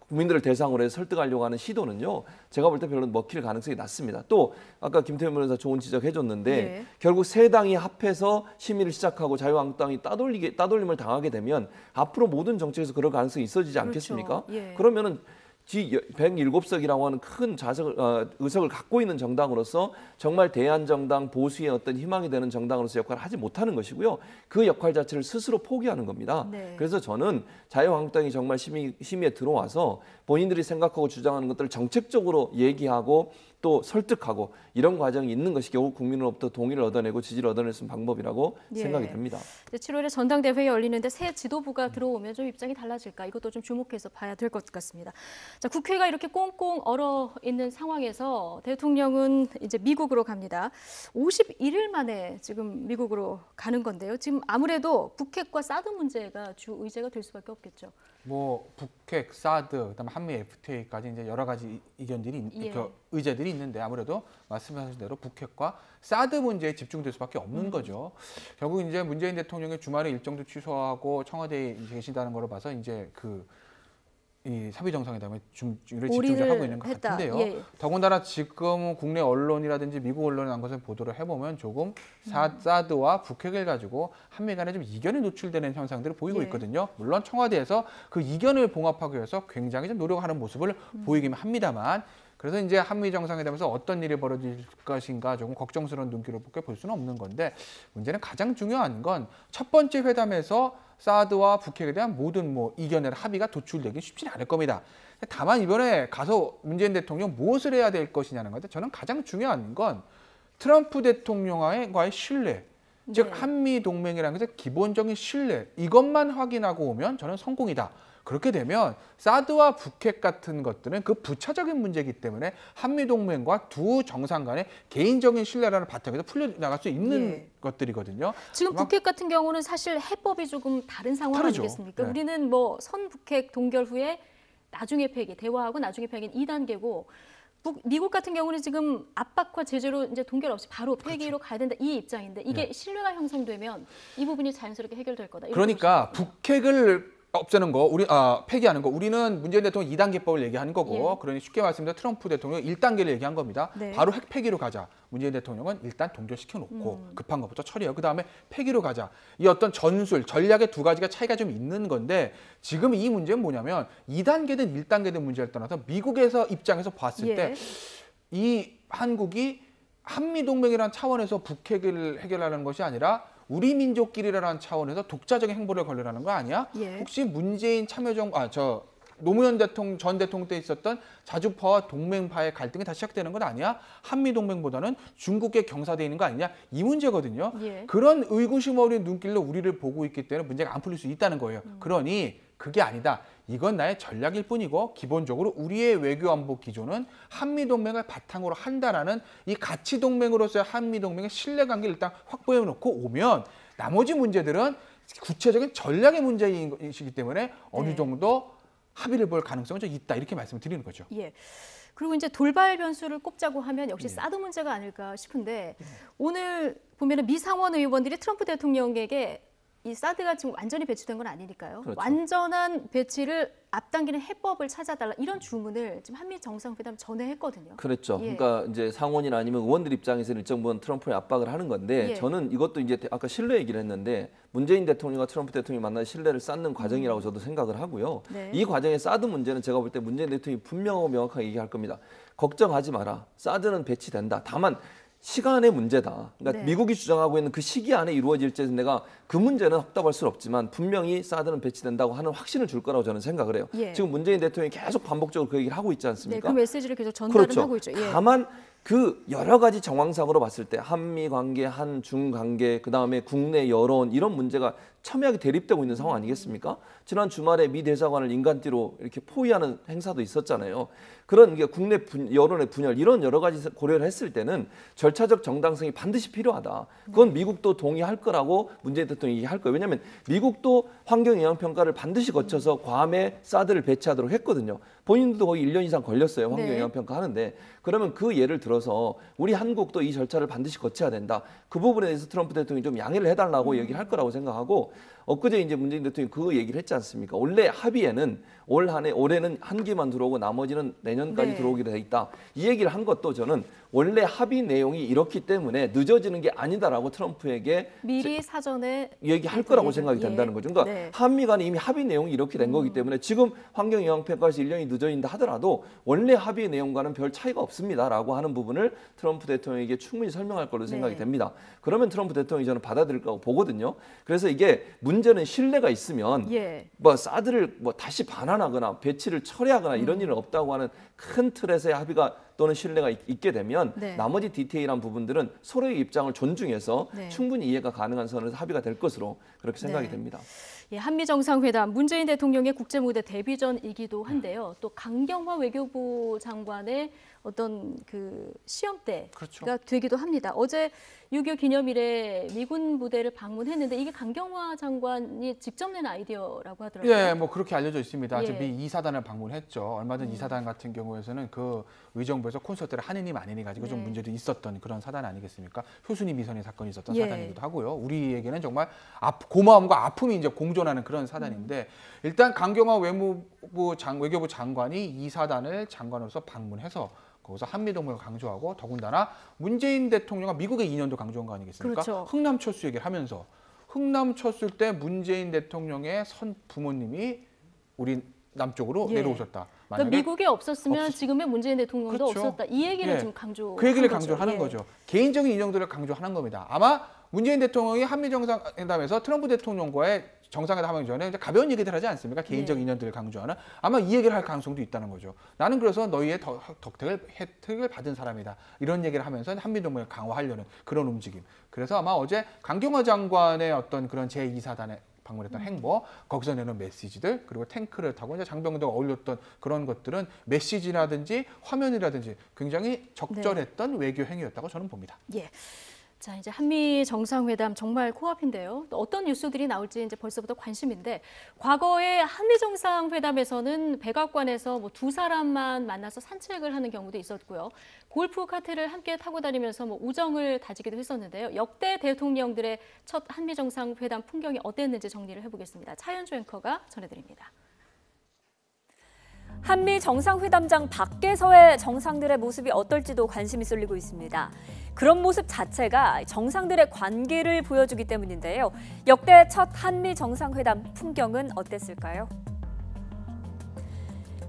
국민들을 대상으로 해서 설득하려고 하는 시도는요, 제가 볼 때 별로 먹힐 가능성이 낮습니다. 또 아까 김태현 변호사 좋은 지적해줬는데 결국 세 당이 합해서 심의를 시작하고 자유한국당이 따돌림을 당하게 되면 앞으로 모든 정책에서 그럴 가능성이 있어지지 않겠습니까? 그러면은 107석이라고 하는 큰 의석을 갖고 있는 정당으로서 정말 대한정당 보수의 어떤 희망이 되는 정당으로서 역할을 하지 못하는 것이고요. 그 역할 자체를 스스로 포기하는 겁니다. 네. 그래서 저는 자유한국당이 정말 심의에 들어와서 본인들이 생각하고 주장하는 것들을 정책적으로 얘기하고 또 설득하고 이런 과정이 있는 것이 결국 국민으로부터 동의를 얻어내고 지지를 얻어낼 수 있는 방법이라고 생각이 듭니다. 7월에 전당대회 열리는데 새 지도부가 들어오면 좀 입장이 달라질까? 이것도 좀 주목해서 봐야 될 것 같습니다. 자, 국회가 이렇게 꽁꽁 얼어 있는 상황에서 대통령은 이제 미국으로 갑니다. 51일 만에 지금 미국으로 가는 건데요. 지금 아무래도 북핵과 사드 문제가 주 의제가 될 수밖에 없겠죠. 뭐 북핵, 사드, 그다음에 한미 FTA까지 이제 여러 가지 의견들이 의제들이 있는데 아무래도 말씀하신 대로 북핵과 사드 문제에 집중될 수밖에 없는 거죠. 결국 이제 문재인 대통령의 주말에 일정도 취소하고 청와대에 계신다는 걸로 봐서 이제 이 3위 정상회담에 집중을 하고 있는 것 같은데요. 예. 더군다나 지금 국내 언론이라든지 미국 언론에 난 것을 보도를 해보면 조금 사드와 북핵을 가지고 한미 간에 좀 이견이 노출되는 현상들을 보이고 있거든요. 물론 청와대에서 그 이견을 봉합하기 위해서 굉장히 좀 노력하는 모습을 보이긴 합니다만 그래서 이제 한미 정상회담에서 어떤 일이 벌어질 것인가 조금 걱정스러운 눈길을 볼 수는 없는 건데 문제는 가장 중요한 건 첫 번째 회담에서 사드와 북핵에 대한 모든 이견의 합의가 도출되기 쉽지는 않을 겁니다. 다만 이번에 가서 문재인 대통령 무엇을 해야 될 것이냐는 건데 저는 가장 중요한 건 트럼프 대통령과의 신뢰, 즉 한미 동맹이라는 것의 기본적인 신뢰 이것만 확인하고 오면 저는 성공이다. 그렇게 되면 사드와 북핵 같은 것들은 그 부차적인 문제이기 때문에 한미동맹과 두 정상 간의 개인적인 신뢰라는 바탕에서 풀려나갈 수 있는 것들이거든요. 지금 북핵 같은 경우는 사실 해법이 조금 다른 상황 아니겠습니까? 네. 우리는 선북핵 동결 후에 나중에 폐기, 대화하고 나중에 폐기는 2단계고 미국 같은 경우는 지금 압박과 제재로 이제 동결 없이 바로 폐기로 가야 된다 이 입장인데 이게 신뢰가 형성되면 이 부분이 자연스럽게 해결될 거다. 그러니까 북핵을 없애는 거, 폐기하는 거. 우리는 문재인 대통령 2단계법을 얘기하는 거고, 그러니 쉽게 말씀드려 트럼프 대통령 1단계를 얘기한 겁니다. 바로 핵 폐기로 가자. 문재인 대통령은 일단 동결시켜 놓고 급한 것부터 처리해요. 그 다음에 폐기로 가자. 이 어떤 전술, 전략의 두 가지가 차이가 좀 있는 건데 지금 이 문제는 뭐냐면 2단계든 1단계든 문제를 떠나서 미국에서 입장에서 봤을 때 이 한국이 한미동맹이라는 차원에서 북핵을 해결하는 것이 아니라 우리 민족끼리라는 차원에서 독자적인 행보를 걸려라는 거 아니야? 혹시 문재인 노무현 대통령 전 대통령 때 있었던 자주파와 동맹파의 갈등이 다시 시작되는 건 아니야? 한미 동맹보다는 중국에 경사돼 있는 거 아니냐? 이 문제거든요. 그런 의구심 어린 눈길로 우리를 보고 있기 때문에 문제가 안 풀릴 수 있다는 거예요. 그러니 그게 아니다. 이건 나의 전략일 뿐이고 기본적으로 우리의 외교 안보 기조는 한미 동맹을 바탕으로 한다라는 이 가치 동맹으로서의 한미 동맹의 신뢰관계를 일단 확보해 놓고 오면 나머지 문제들은 구체적인 전략의 문제이기 때문에 어느 정도 합의를 볼 가능성은 좀 있다 이렇게 말씀을 드리는 거죠. 그리고 이제 돌발 변수를 꼽자고 하면 역시 사드 문제가 아닐까 싶은데 오늘 보면은 미 상원 의원들이 트럼프 대통령에게 이 사드가 지금 완전히 배치된 건 아니니까요. 완전한 배치를 앞당기는 해법을 찾아달라 이런 주문을 지금 한미 정상회담 전에 했거든요. 그렇죠. 그러니까 이제 상원이나 아니면 의원들 입장에서는 일정 부분 트럼프에 압박을 하는 건데 저는 이것도 이제 아까 신뢰 얘기를 했는데 문재인 대통령과 트럼프 대통령이 만나 신뢰를 쌓는 과정이라고 저도 생각을 하고요. 이 과정의 사드 문제는 제가 볼 때 문재인 대통령이 분명하고 명확하게 얘기할 겁니다. 걱정하지 마라. 사드는 배치된다. 다만 시간의 문제다. 그러니까 미국이 주장하고 있는 그 시기 안에 이루어질지 내가 그 문제는 확답할 수는 없지만 분명히 사드는 배치된다고 하는 확신을 줄 거라고 저는 생각을 해요. 지금 문재인 대통령이 계속 반복적으로 그 얘기를 하고 있지 않습니까? 그 메시지를 계속 전달을 하고 있죠. 다만 그 여러 가지 정황상으로 봤을 때 한미 관계, 한중 관계, 그다음에 국내 여론 이런 문제가 첨예하게 대립되고 있는 상황 아니겠습니까? 지난 주말에 미 대사관을 인간띠로 이렇게 포위하는 행사도 있었잖아요. 그런 국내 여론의 분열 이런 여러 가지 고려를 했을 때는 절차적 정당성이 반드시 필요하다. 그건 미국도 동의할 거라고 문재인 대통령이 얘기할 거예요. 왜냐하면 미국도 환경영향평가를 반드시 거쳐서 괌에 사드를 배치하도록 했거든요. 본인들도 거의 1년 이상 걸렸어요. 환경영향평가 하는데. 그러면 그 예를 들어서 우리 한국도 이 절차를 반드시 거쳐야 된다. 그 부분에 대해서 트럼프 대통령이 좀 양해를 해달라고 얘기를 할 거라고 생각하고 엊그제 이제 문재인 대통령이 그 얘기를 했지 않습니까? 원래 합의에는 올해는 한 기만 들어오고 나머지는 내년까지 네. 들어오기로 돼 있다. 이 얘기를 한 것도 저는 원래 합의 내용이 이렇기 때문에 늦어지는 게 아니다라고 트럼프에게 미리 사전에 얘기할 거라고 생각이 된다는 거죠. 그러니까 네. 한미 간에 이미 합의 내용이 이렇게 된 거기 때문에 지금 환경영향평가에서 1년이 늦어진다 하더라도 원래 합의 내용과는 별 차이가 없습니다라고 하는 부분을 트럼프 대통령에게 충분히 설명할 걸로 생각이 네. 됩니다. 그러면 트럼프 대통령이 저는 받아들일 거라고 보거든요. 그래서 이게 문제는 신뢰가 있으면 예. 뭐 사드를 뭐 다시 반환하거나 배치를 철회하거나 이런 일은 없다고 하는 큰 틀에서의 합의가 또는 신뢰가 있게 되면 네. 나머지 디테일한 부분들은 서로의 입장을 존중해서 네. 충분히 이해가 가능한 선에서 합의가 될 것으로 그렇게 생각이 네. 됩니다. 예, 한미 정상회담 문재인 대통령의 국제 무대 데뷔전이기도 한데요. 또 강경화 외교부 장관의 어떤 그 시험대가 그렇죠. 되기도 합니다. 어제 6.25 기념일에 미군 부대를 방문했는데 이게 강경화 장관이 직접 낸 아이디어라고 하더라고요. 예, 뭐 그렇게 알려져 있습니다. 예. 미 2사단을 방문했죠. 얼마 전 2사단 같은 경우에서는 그 의정부에서 콘서트를 하느니 마느니 가지고 좀 네. 문제도 있었던 그런 사단 아니겠습니까? 효순이 미선의 사건이 있었던 예. 사단이기도 하고요. 우리에게는 정말 고마움과 아픔이 이제 공존하는 그런 사단인데 일단 강경화 외교부 장관이 2사단을 장관으로서 방문해서 거기서 한미동맹을 강조하고 더군다나 문재인 대통령과 미국의 인연도 강조한 거 아니겠습니까? 그렇죠. 흥남철수 얘기를 하면서 흥남철수 때 문재인 대통령의 부모님이 우리 남쪽으로 예. 내려오셨다. 그러니까 미국에 없었으면 지금의 문재인 대통령도 그렇죠. 없었다. 이 얘기를 예. 지금 강조. 그 얘기를 강조하는 예. 거죠. 개인적인 인연들을 강조하는 겁니다. 아마 문재인 대통령이 한미 정상회담에서 트럼프 대통령과의 정상회담 하기 전에 이제 가벼운 얘기들 하지 않습니까? 개인적 인연들을 강조하는 아마 이 얘기를 할 가능성도 있다는 거죠. 나는 그래서 너희의 혜택을 받은 사람이다. 이런 얘기를 하면서 한미 동맹을 강화하려는 그런 움직임. 그래서 아마 어제 강경화 장관의 어떤 그런 제2사단에 방문했던 행보, 거기서 내는 메시지들, 그리고 탱크를 타고 이제 장병들과 어울렸던 그런 것들은 메시지라든지 화면이라든지 굉장히 적절했던 외교 행위였다고 저는 봅니다. 예. 자, 이제 한미 정상회담 정말 코앞인데요. 또 어떤 뉴스들이 나올지 이제 벌써부터 관심인데 과거에 한미 정상회담에서는 백악관에서 뭐 두 사람만 만나서 산책을 하는 경우도 있었고요. 골프 카트를 함께 타고 다니면서 뭐 우정을 다지기도 했었는데요. 역대 대통령들의 첫 한미 정상회담 풍경이 어땠는지 정리를 해보겠습니다. 차현주 앵커가 전해드립니다. 한미 정상회담장 밖에서의 정상들의 모습이 어떨지도 관심이 쏠리고 있습니다. 그런 모습 자체가 정상들의 관계를 보여주기 때문인데요. 역대 첫 한미 정상회담 풍경은 어땠을까요?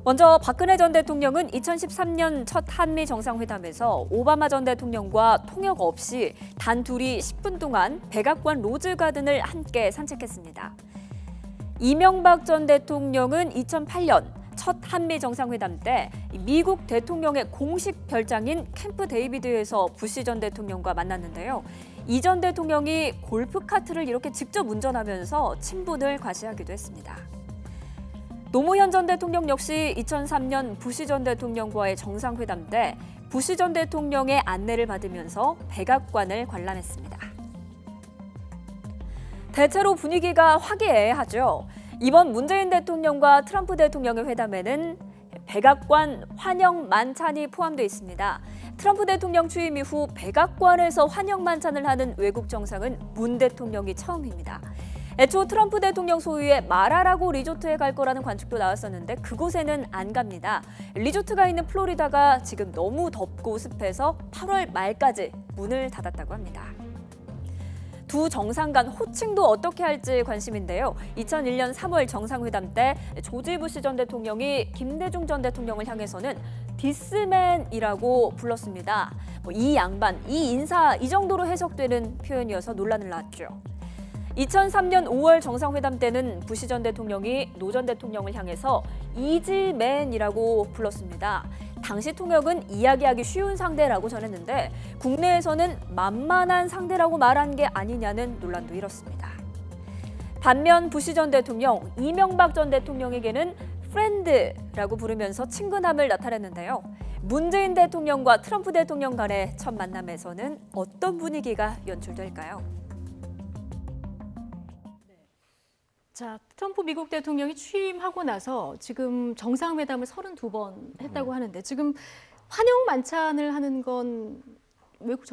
먼저 박근혜 전 대통령은 2013년 첫 한미 정상회담에서 오바마 전 대통령과 통역 없이 단 둘이 10분 동안 백악관 로즈가든을 함께 산책했습니다. 이명박 전 대통령은 2008년 첫 한미 정상회담 때 미국 대통령의 공식 별장인 캠프 데이비드에서 부시 전 대통령과 만났는데요. 이 전 대통령이 골프카트를 이렇게 직접 운전하면서 친분을 과시하기도 했습니다. 노무현 전 대통령 역시 2003년 부시 전 대통령과의 정상회담 때 부시 전 대통령의 안내를 받으면서 백악관을 관람했습니다. 대체로 분위기가 화기애애하죠. 이번 문재인 대통령과 트럼프 대통령의 회담에는 백악관 환영 만찬이 포함되어 있습니다. 트럼프 대통령 취임 이후 백악관에서 환영 만찬을 하는 외국 정상은 문 대통령이 처음입니다. 애초 트럼프 대통령 소유의 마라라고 리조트에 갈 거라는 관측도 나왔었는데 그곳에는 안 갑니다. 리조트가 있는 플로리다가 지금 너무 덥고 습해서 8월 말까지 문을 닫았다고 합니다. 두 정상 간 호칭도 어떻게 할지 관심인데요. 2001년 3월 정상회담 때 조지 부시 전 대통령이 김대중 전 대통령을 향해서는 디스맨이라고 불렀습니다. 이 양반, 이 인사 이 정도로 해석되는 표현이어서 논란을 낳았죠. 2003년 5월 정상회담 때는 부시 전 대통령이 노 전 대통령을 향해서 이지맨이라고 불렀습니다. 당시 통역은 이야기하기 쉬운 상대라고 전했는데 국내에서는 만만한 상대라고 말한 게 아니냐는 논란도 일었습니다. 반면 부시 전 대통령, 이명박 전 대통령에게는 프렌드라고 부르면서 친근함을 나타냈는데요. 문재인 대통령과 트럼프 대통령 간의 첫 만남에서는 어떤 분위기가 연출될까요? 자, 트럼프 미국 대통령이 취임하고 나서 지금 정상회담을 32번 했다고 하는데 지금 환영 만찬을 하는 건 외국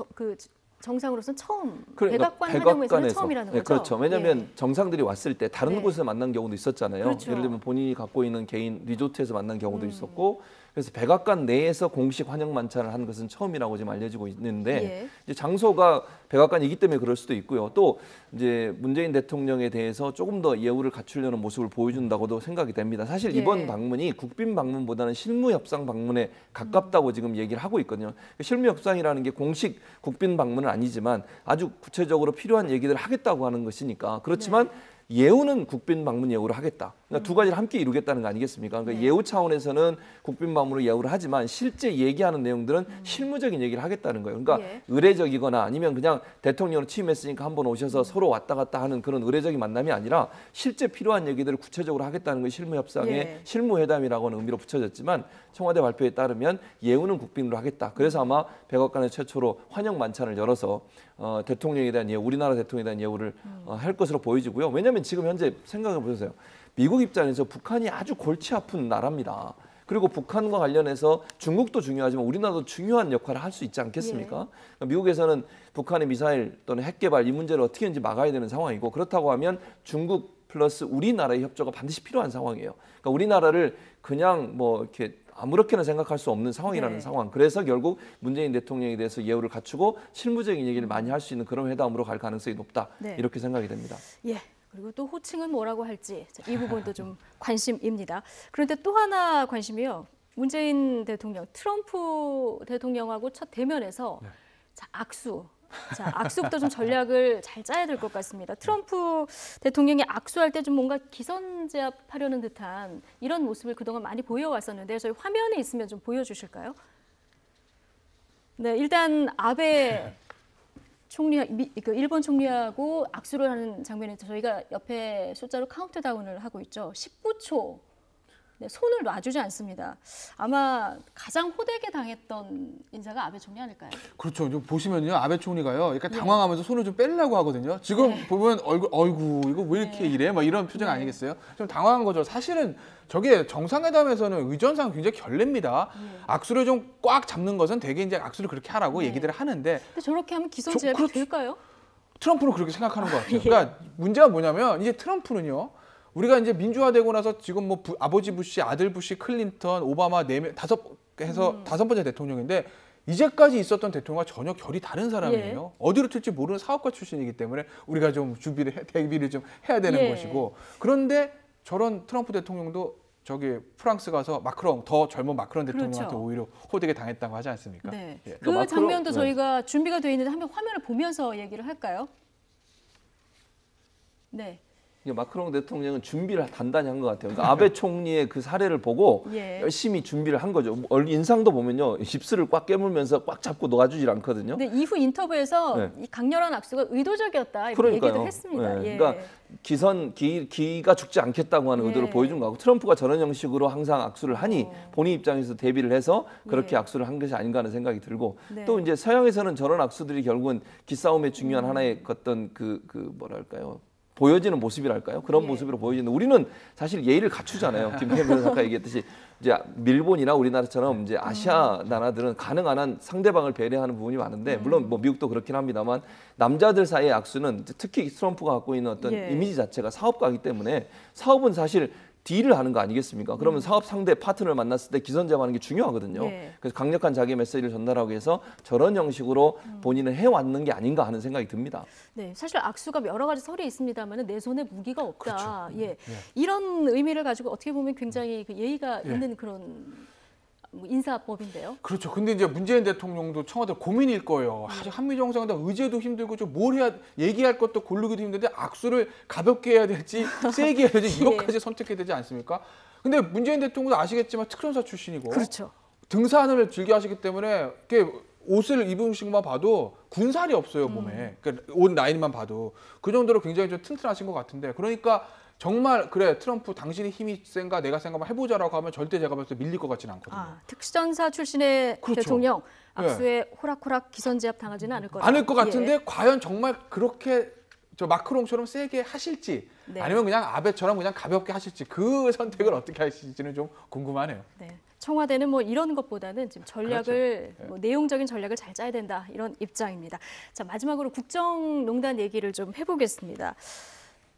정상으로서는 처음 그러니까 백악관 환영회에서는 처음이라는 거죠. 네, 그렇죠. 왜냐하면 예. 정상들이 왔을 때 다른 네. 곳에서 만난 경우도 있었잖아요. 그렇죠. 예를 들면 본인이 갖고 있는 개인 리조트에서 만난 경우도 음. 있었고, 그래서 백악관 내에서 공식 환영 만찬을 한 것은 처음이라고 지금 알려지고 있는데 예. 이제 장소가 백악관이기 때문에 그럴 수도 있고요. 또 이제 문재인 대통령에 대해서 조금 더 예우를 갖추려는 모습을 보여준다고도 생각이 됩니다. 사실 예. 이번 방문이 국빈 방문보다는 실무 협상 방문에 가깝다고 지금 얘기를 하고 있거든요. 실무 협상이라는 게 공식 국빈 방문은 아니지만 아주 구체적으로 필요한 얘기들을 하겠다고 하는 것이니까 그렇지만 예우는 국빈 방문 예우를 하겠다. 그러니까 두 가지를 함께 이루겠다는 거 아니겠습니까? 그러니까 예우 차원에서는 국빈 방문으로 예우를 하지만 실제 얘기하는 내용들은 실무적인 얘기를 하겠다는 거예요. 그러니까 예. 의례적이거나 아니면 그냥 대통령으로 취임했으니까 한번 오셔서 서로 왔다 갔다 하는 그런 의례적인 만남이 아니라 실제 필요한 얘기들을 구체적으로 하겠다는 게 실무 협상의 예. 실무회담이라고 하는 의미로 붙여졌지만 청와대 발표에 따르면 예우는 국빈으로 하겠다. 그래서 아마 백악관에 최초로 환영 만찬을 열어서 대통령에 대한 예우, 우리나라 대통령에 대한 예우를 할 것으로 보여지고요. 왜냐하면 지금 현재 생각해 보세요. 미국 입장에서 북한이 아주 골치 아픈 나라입니다. 그리고 북한과 관련해서 중국도 중요하지만 우리나라도 중요한 역할을 할 수 있지 않겠습니까? 예. 그러니까 미국에서는 북한의 미사일 또는 핵 개발 이 문제를 어떻게든지 막아야 되는 상황이고 그렇다고 하면 중국 플러스 우리나라의 협조가 반드시 필요한 상황이에요. 그러니까 우리나라를 그냥 뭐 이렇게 아무렇게나 생각할 수 없는 상황이라는 네. 상황. 그래서 결국 문재인 대통령에 대해서 예우를 갖추고 실무적인 얘기를 많이 할 수 있는 그런 회담으로 갈 가능성이 높다. 네. 이렇게 생각이 됩니다. 예. 그리고 또 호칭은 뭐라고 할지 이 부분도 좀 관심입니다. 그런데 또 하나 관심이요. 문재인 대통령, 트럼프 대통령하고 첫 대면에서 자, 악수. 자, 악수부터 좀 전략을 잘 짜야 될 것 같습니다. 트럼프 대통령이 악수할 때 좀 뭔가 기선제압하려는 듯한 이런 모습을 그동안 많이 보여왔었는데 저희 화면에 있으면 좀 보여주실까요? 네, 일단 아베 총리, 그 일본 총리하고 악수를 하는 장면에서 저희가 옆에 숫자로 카운트다운을 하고 있죠. 19초. 네, 손을 놔주지 않습니다. 아마 가장 호되게 당했던 인사가 아베 총리 아닐까요? 그렇죠. 좀 보시면요, 아베 총리가요, 약간 당황하면서 손을 좀 빼려고 하거든요. 지금 보면 얼굴, 어이구, 이거 왜 이렇게 이래? 막 이런 표정 아니겠어요? 좀 당황한 거죠. 사실은 저게 정상회담에서는 의전상 굉장히 결례입니다. 악수를 좀 꽉 잡는 것은 대개 이제 악수를 그렇게 하라고 얘기들을 하는데. 근데 저렇게 하면 기선제압이 될까요? 트럼프는 그렇게 생각하는 것 같아요. 그러니까 문제가 뭐냐면 이제 트럼프는요. 우리가 이제 민주화되고 나서 지금 뭐 아버지 부시, 아들 부시, 클린턴, 오바마 다섯 번째 대통령인데 이제까지 있었던 대통령과 전혀 결이 다른 사람이에요. 어디로 튈지 모르는 사업가 출신이기 때문에 우리가 좀 대비를 좀 해야 되는 것이고 그런데 저런 트럼프 대통령도 저기 프랑스 가서 마크롱 더 젊은 마크롱 대통령한테 오히려 호되게 당했다고 하지 않습니까? 네. 예. 그 장면도 저희가 준비가 되어 있는데 한번 화면을 보면서 얘기를 할까요? 네. 마크롱 대통령은 준비를 단단히 한 것 같아요. 그러니까 아베 총리의 그 사례를 보고 열심히 준비를 한 거죠. 인상도 보면요, 입술을 꽉 깨물면서 꽉 잡고 놓아주질 않거든요. 근데 이후 인터뷰에서 이 강렬한 악수가 의도적이었다 이렇게 얘기도 했습니다. 그러니까 기가 죽지 않겠다고 하는 의도를 보여준 거고 트럼프가 저런 형식으로 항상 악수를 하니 본인 입장에서 대비를 해서 그렇게 악수를 한 것이 아닌가 하는 생각이 들고 또 이제 서양에서는 저런 악수들이 결국은 기싸움의 중요한 하나의 어떤 그 뭐랄까요? 보여지는 모습이랄까요? 그런 모습으로 보여지는 우리는 사실 예의를 갖추잖아요. 김태현 작가 얘기했듯이 이제 일본이나 우리나라처럼 이제 아시아 나라들은 가능한 한 상대방을 배려하는 부분이 많은데 물론 뭐 미국도 그렇긴 합니다만 남자들 사이의 악수는 특히 트럼프가 갖고 있는 어떤 이미지 자체가 사업가이기 때문에 사업은 사실 딜을 하는 거 아니겠습니까? 그러면 사업 상대 파트너를 만났을 때 기선제압하는 게 중요하거든요. 그래서 강력한 자기 메시지를 전달하기 위해서 저런 형식으로 본인은 해왔는 게 아닌가 하는 생각이 듭니다. 네, 사실 악수가 여러 가지 설이 있습니다만 내 손에 무기가 없다. 그렇죠. 이런 의미를 가지고 어떻게 보면 굉장히 그 예의가 있는 그런 인사법인데요. 그렇죠. 근데 이제 문재인 대통령도 청와대 고민일 거예요. 한미 정상회담 의제도 힘들고 좀 뭘 해야 얘기할 것도 고르기도 힘든데 악수를 가볍게 해야 될지 세게 해야 될지 이것까지 선택해야 되지 않습니까? 근데 문재인 대통령도 아시겠지만 특전사 출신이고 그렇죠. 등산을 즐겨 하시기 때문에 이렇게 옷을 입으신 것만 봐도 군살이 없어요, 몸에. 그러니까 옷 라인만 봐도 그 정도로 굉장히 좀 튼튼하신 것 같은데 그러니까 정말 그래 트럼프 당신이 힘이 센가 내가 센가 해보자라고 하면 절대 제가 봤을 때 밀릴 것 같지는 않거든요. 특전사 출신의 대통령 악수에 호락호락 기선제압 당하지는 않을 거다. 않을 것 같은데 과연 정말 그렇게 저 마크롱처럼 세게 하실지 아니면 그냥 아베처럼 그냥 가볍게 하실지 그 선택을 어떻게 하실지는 좀 궁금하네요. 네. 청와대는 뭐 이런 것보다는 지금 전략을 그렇죠. 뭐 내용적인 전략을 잘 짜야 된다 이런 입장입니다. 자, 마지막으로 국정농단 얘기를 좀 해보겠습니다.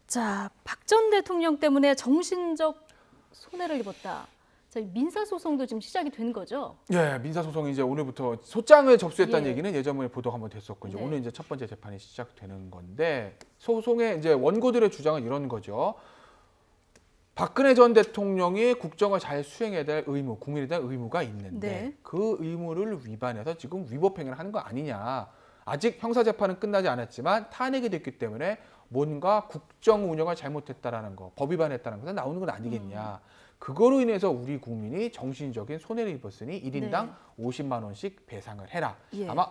자, 박 전 대통령 때문에 정신적 손해를 입었다. 자, 민사소송도 지금 시작이 된 거죠? 예, 민사소송이 이제 오늘부터 소장을 접수했다는 예. 얘기는 예전에 보도가 한번 됐었고, 이제 네. 오늘 이제 첫 번째 재판이 시작되는 건데, 소송의 이제 원고들의 주장은 이런 거죠. 박근혜 전 대통령이 국정을 잘 수행해야 될 의무, 국민에 대한 의무가 있는데 네. 그 의무를 위반해서 지금 위법행위를 하는 거 아니냐. 아직 형사재판은 끝나지 않았지만 탄핵이 됐기 때문에 뭔가 국정 운영을 잘못했다라는 거, 법 위반했다는 것은 나오는 건 아니겠냐. 그거로 인해서 우리 국민이 정신적인 손해를 입었으니 1인당 50만 원씩 배상을 해라. 예. 아마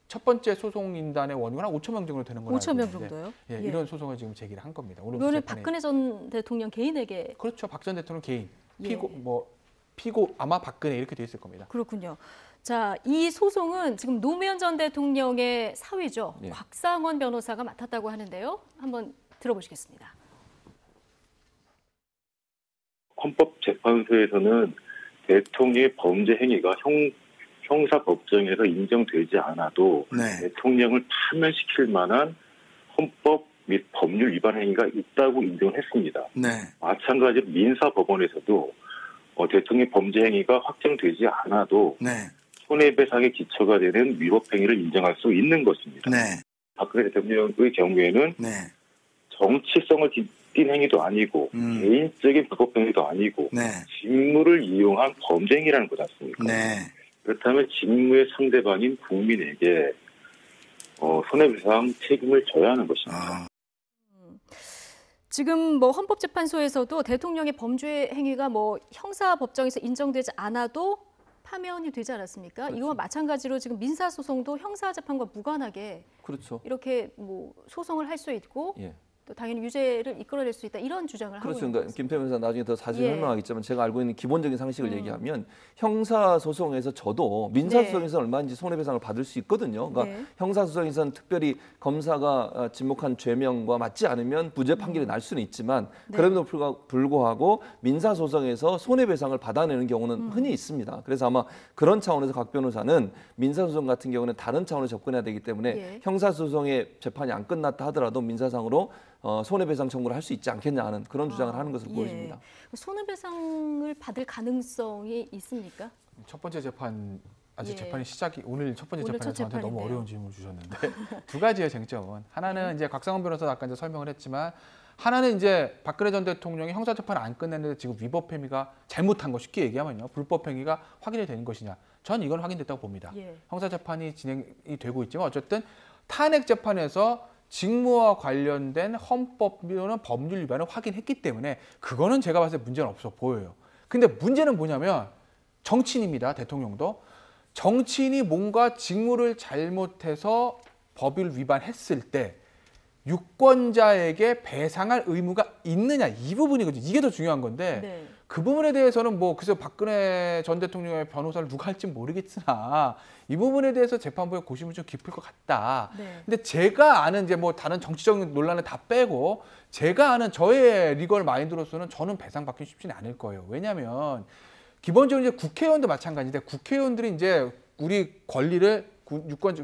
첫 번째 소송인단의 원고는 한 5천 명 정도 되는 걸로 알고 5천 명 있는데 정도요? 예, 예. 이런 소송을 지금 제기를 한 겁니다. 오늘 이거는 재판에. 박근혜 전 대통령 개인에게 그렇죠. 박 전 대통령 개인 예. 피고 아마 박근혜 이렇게 돼 있을 겁니다. 그렇군요. 자, 이 소송은 지금 노무현 전 대통령의 사위죠. 예. 곽상원 변호사가 맡았다고 하는데요. 한번 들어보시겠습니다. 헌법재판소에서는 대통령의 범죄 행위가 형사법정에서 인정되지 않아도 대통령을 파면시킬 만한 헌법 및 법률 위반 행위가 있다고 인정을 했습니다. 마찬가지로 민사법원에서도 대통령의 범죄 행위가 확정되지 않아도 손해배상의 기초가 되는 위법 행위를 인정할 수 있는 것입니다. 박근혜 대통령의 경우에는 정치성을 띈 행위도 아니고 개인적인 불법 행위도 아니고 직무를 이용한 범죄 행위라는 거지 않습니까? 그렇다면 직무의 상대방인 국민에게 손해배상 책임을 져야 하는 것입니다. 지금 뭐 헌법재판소에서도 대통령의 범죄 행위가 뭐 형사법정에서 인정되지 않아도 파면이 되지 않았습니까? 그렇죠. 이거와 마찬가지로 지금 민사소송도 형사재판과 무관하게 그렇죠. 이렇게 뭐 소송을 할 수 있고 예. 또 당연히 유죄를 이끌어낼 수 있다 이런 주장을 하고 그렇죠. 있는 그러니까 김태 변호사 나중에 더 자세히 예. 설명하겠지만 제가 알고 있는 기본적인 상식을 얘기하면 형사소송에서 저도 민사소송에서 얼마든지 손해배상을 받을 수 있거든요. 그러니까 네. 형사소송에서는 특별히 검사가 지목한 죄명과 맞지 않으면 무죄 판결이 날 수는 있지만 네. 그럼에도 불구하고 민사소송에서 손해배상을 받아내는 경우는 흔히 있습니다. 그래서 아마 그런 차원에서 곽 변호사는 민사소송 같은 경우는 다른 차원으로 접근해야 되기 때문에 예. 형사소송의 재판이 안 끝났다 하더라도 민사상으로 손해배상 청구를 할 수 있지 않겠냐 하는 그런 주장을 하는 것으로 보여집니다. 손해배상을 받을 가능성이 있습니까? 첫 번째 재판 아직 예. 재판이 시작이 오늘 첫 번째 오늘 재판에서 첫 저한테 너무 재판인데요. 어려운 질문을 주셨는데 두 가지의 쟁점은 하나는 이제 곽상원 변호사가 아까 이제 설명을 했지만 하나는 이제 박근혜 전 대통령이 형사 재판을 안 끝냈는데 지금 위법 행위가 잘못한 거 쉽게 얘기하면요 불법 행위가 확인이 되는 것이냐? 전 이건 확인됐다고 봅니다. 예. 형사 재판이 진행이 되고 있지만 어쨌든 탄핵 재판에서 직무와 관련된 헌법 또는 법률 위반을 확인했기 때문에 그거는 제가 봤을 때 문제는 없어 보여요. 근데 문제는 뭐냐면 정치인입니다. 대통령도. 정치인이 뭔가 직무를 잘못해서 법을 위반했을 때 유권자에게 배상할 의무가 있느냐 이 부분이거든요. 이게 더 중요한 건데 네. 그 부분에 대해서는 뭐 글쎄 박근혜 전 대통령의 변호사를 누가 할지 모르겠으나 이 부분에 대해서 재판부의 고심은 좀 깊을 것 같다. 네. 근데 제가 아는 이제 뭐 다른 정치적인 논란을 다 빼고 제가 아는 저의 리걸 마인드로서는 저는 배상받기 쉽지는 않을 거예요. 왜냐하면 기본적으로 이제 국회의원도 마찬가지인데 국회의원들이 이제 우리 권리를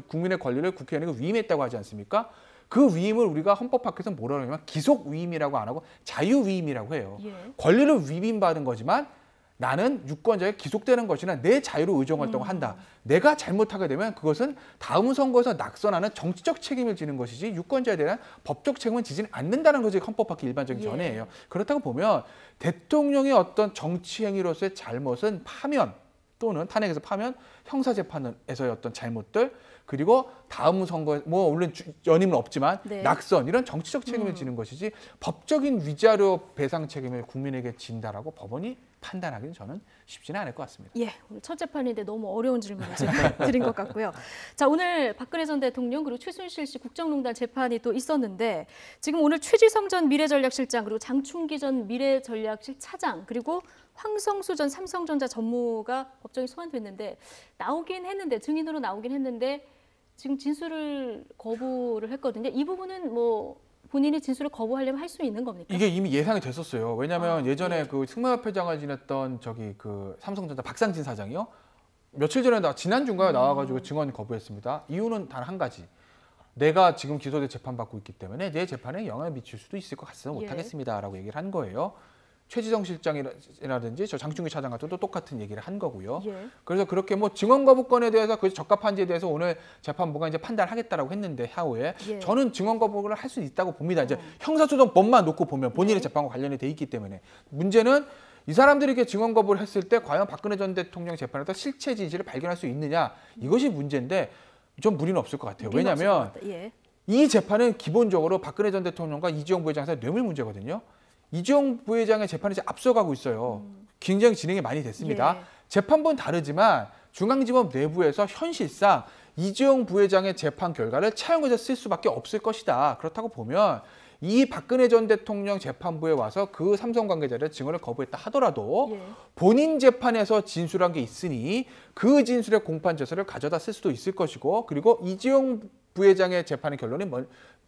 국민의 권리를 국회의원에게 위임했다고 하지 않습니까? 그 위임을 우리가 헌법학에서 뭐라고 하냐면 기속 위임이라고 안 하고 자유 위임이라고 해요. 예. 권리를 위임받은 거지만 나는 유권자에 기속되는 것이나 내 자유로 의정 활동을 한다. 내가 잘못하게 되면 그것은 다음 선거에서 낙선하는 정치적 책임을 지는 것이지 유권자에 대한 법적 책임을 지지는 않는다는 것이 헌법학의 일반적인 예. 견해예요. 그렇다고 보면 대통령의 어떤 정치 행위로서의 잘못은 파면 또는 탄핵에서 파면, 형사재판에서의 어떤 잘못들, 그리고 다음 선거에 뭐 물론 연임은 없지만 네. 낙선 이런 정치적 책임을 지는 것이지 법적인 위자료 배상 책임을 국민에게 진다라고 법원이 판단하기는 저는 쉽지는 않을 것 같습니다. 예, 오늘 첫 재판인데 너무 어려운 질문을 제가 드린 것 같고요. 자, 오늘 박근혜 전 대통령 그리고 최순실 씨 국정농단 재판이 또 있었는데 지금 오늘 최지성 전 미래전략실장 그리고 장충기 전 미래전략실 차장 그리고 황성수 전 삼성전자 전무가 법정에 소환됐는데 나오긴 했는데 증인으로 나오긴 했는데 지금 진술을 거부를 했거든요. 이 부분은 뭐 본인이 진술을 거부하려면 할 수 있는 겁니까? 이게 이미 예상이 됐었어요. 왜냐하면 예전에 그 승마협회장을 지냈던 그 삼성전자 박상진 사장이요. 며칠 전에 지난주인가요 나와가지고 증언 거부했습니다. 이유는 단 한 가지. 내가 지금 기소돼 재판받고 있기 때문에 내 재판에 영향을 미칠 수도 있을 것 같아서 못하겠습니다라고 얘기를 한 거예요. 최지성 실장이라든지 저 장충기 차장 같은 또 똑같은 얘기를 한 거고요. 그래서 그렇게 뭐 증언 거부권에 대해서 그 적합한지에 대해서 오늘 재판부가 이제 판단하겠다라고 했는데 향후에 저는 증언 거부를 할 수 있다고 봅니다. 이제 형사소송법만 놓고 보면 본인의 재판과 관련이 돼 있기 때문에 문제는 이 사람들이 이렇게 증언 거부를 했을 때 과연 박근혜 전 대통령 재판에서 실체 진실을 발견할 수 있느냐 이것이 문제인데 좀 무리는 없을 것 같아요. 왜냐하면 이 재판은 기본적으로 박근혜 전 대통령과 이재용 부회장 사이 뇌물 문제거든요. 이재용 부회장의 재판이 이제 앞서가고 있어요. 굉장히 진행이 많이 됐습니다. 재판부는 다르지만 중앙지법 내부에서 현실상 이재용 부회장의 재판 결과를 차용해서 쓸 수밖에 없을 것이다. 그렇다고 보면 이 박근혜 전 대통령 재판부에 와서 그 삼성 관계자를 증언을 거부했다 하더라도 본인 재판에서 진술한 게 있으니 그 진술의 공판 재서를 가져다 쓸 수도 있을 것이고 그리고 이재용 부회장의 재판의 결론이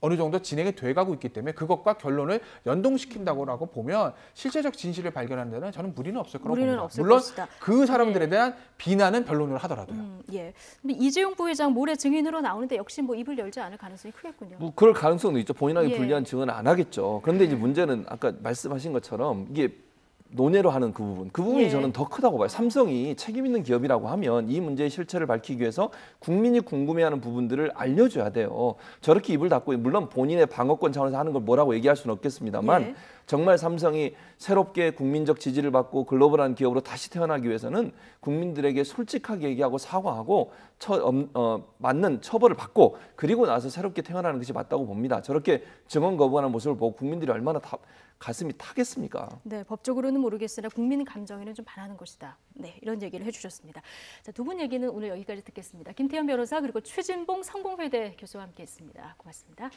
어느 정도 진행이 돼가고 있기 때문에 그것과 결론을 연동시킨다고 보면 실제적 진실을 발견하는 데는 저는 무리는 없을 거라고 봅니다. 물론 그 사람들에 대한 비난은 변론을 하더라도요. 근데 이재용 부회장 모레 증인으로 나오는데 역시 뭐 입을 열지 않을 가능성이 크겠군요. 뭐 그럴 가능성도 있죠. 본인에게 불리한 증언은 안 하겠죠. 그런데 이제 문제는 아까 말씀하신 것처럼 이게 논의로 하는 그 부분이 저는 더 크다고 봐요. 삼성이 책임 있는 기업이라고 하면 이 문제의 실체를 밝히기 위해서 국민이 궁금해하는 부분들을 알려줘야 돼요. 저렇게 입을 닫고 물론 본인의 방어권 차원에서 하는 걸 뭐라고 얘기할 수는 없겠습니다만 정말 삼성이 새롭게 국민적 지지를 받고 글로벌한 기업으로 다시 태어나기 위해서는 국민들에게 솔직하게 얘기하고 사과하고 맞는 처벌을 받고 그리고 나서 새롭게 태어나는 것이 맞다고 봅니다. 저렇게 증언 거부하는 모습을 보고 국민들이 얼마나 가슴이 타겠습니까? 네, 법적으로는 모르겠으나 국민 감정에는 좀 반하는 것이다. 네, 이런 얘기를 해주셨습니다. 자, 두 분 얘기는 오늘 여기까지 듣겠습니다. 김태현 변호사 그리고 최진봉 성공회대 교수와 함께했습니다. 고맙습니다.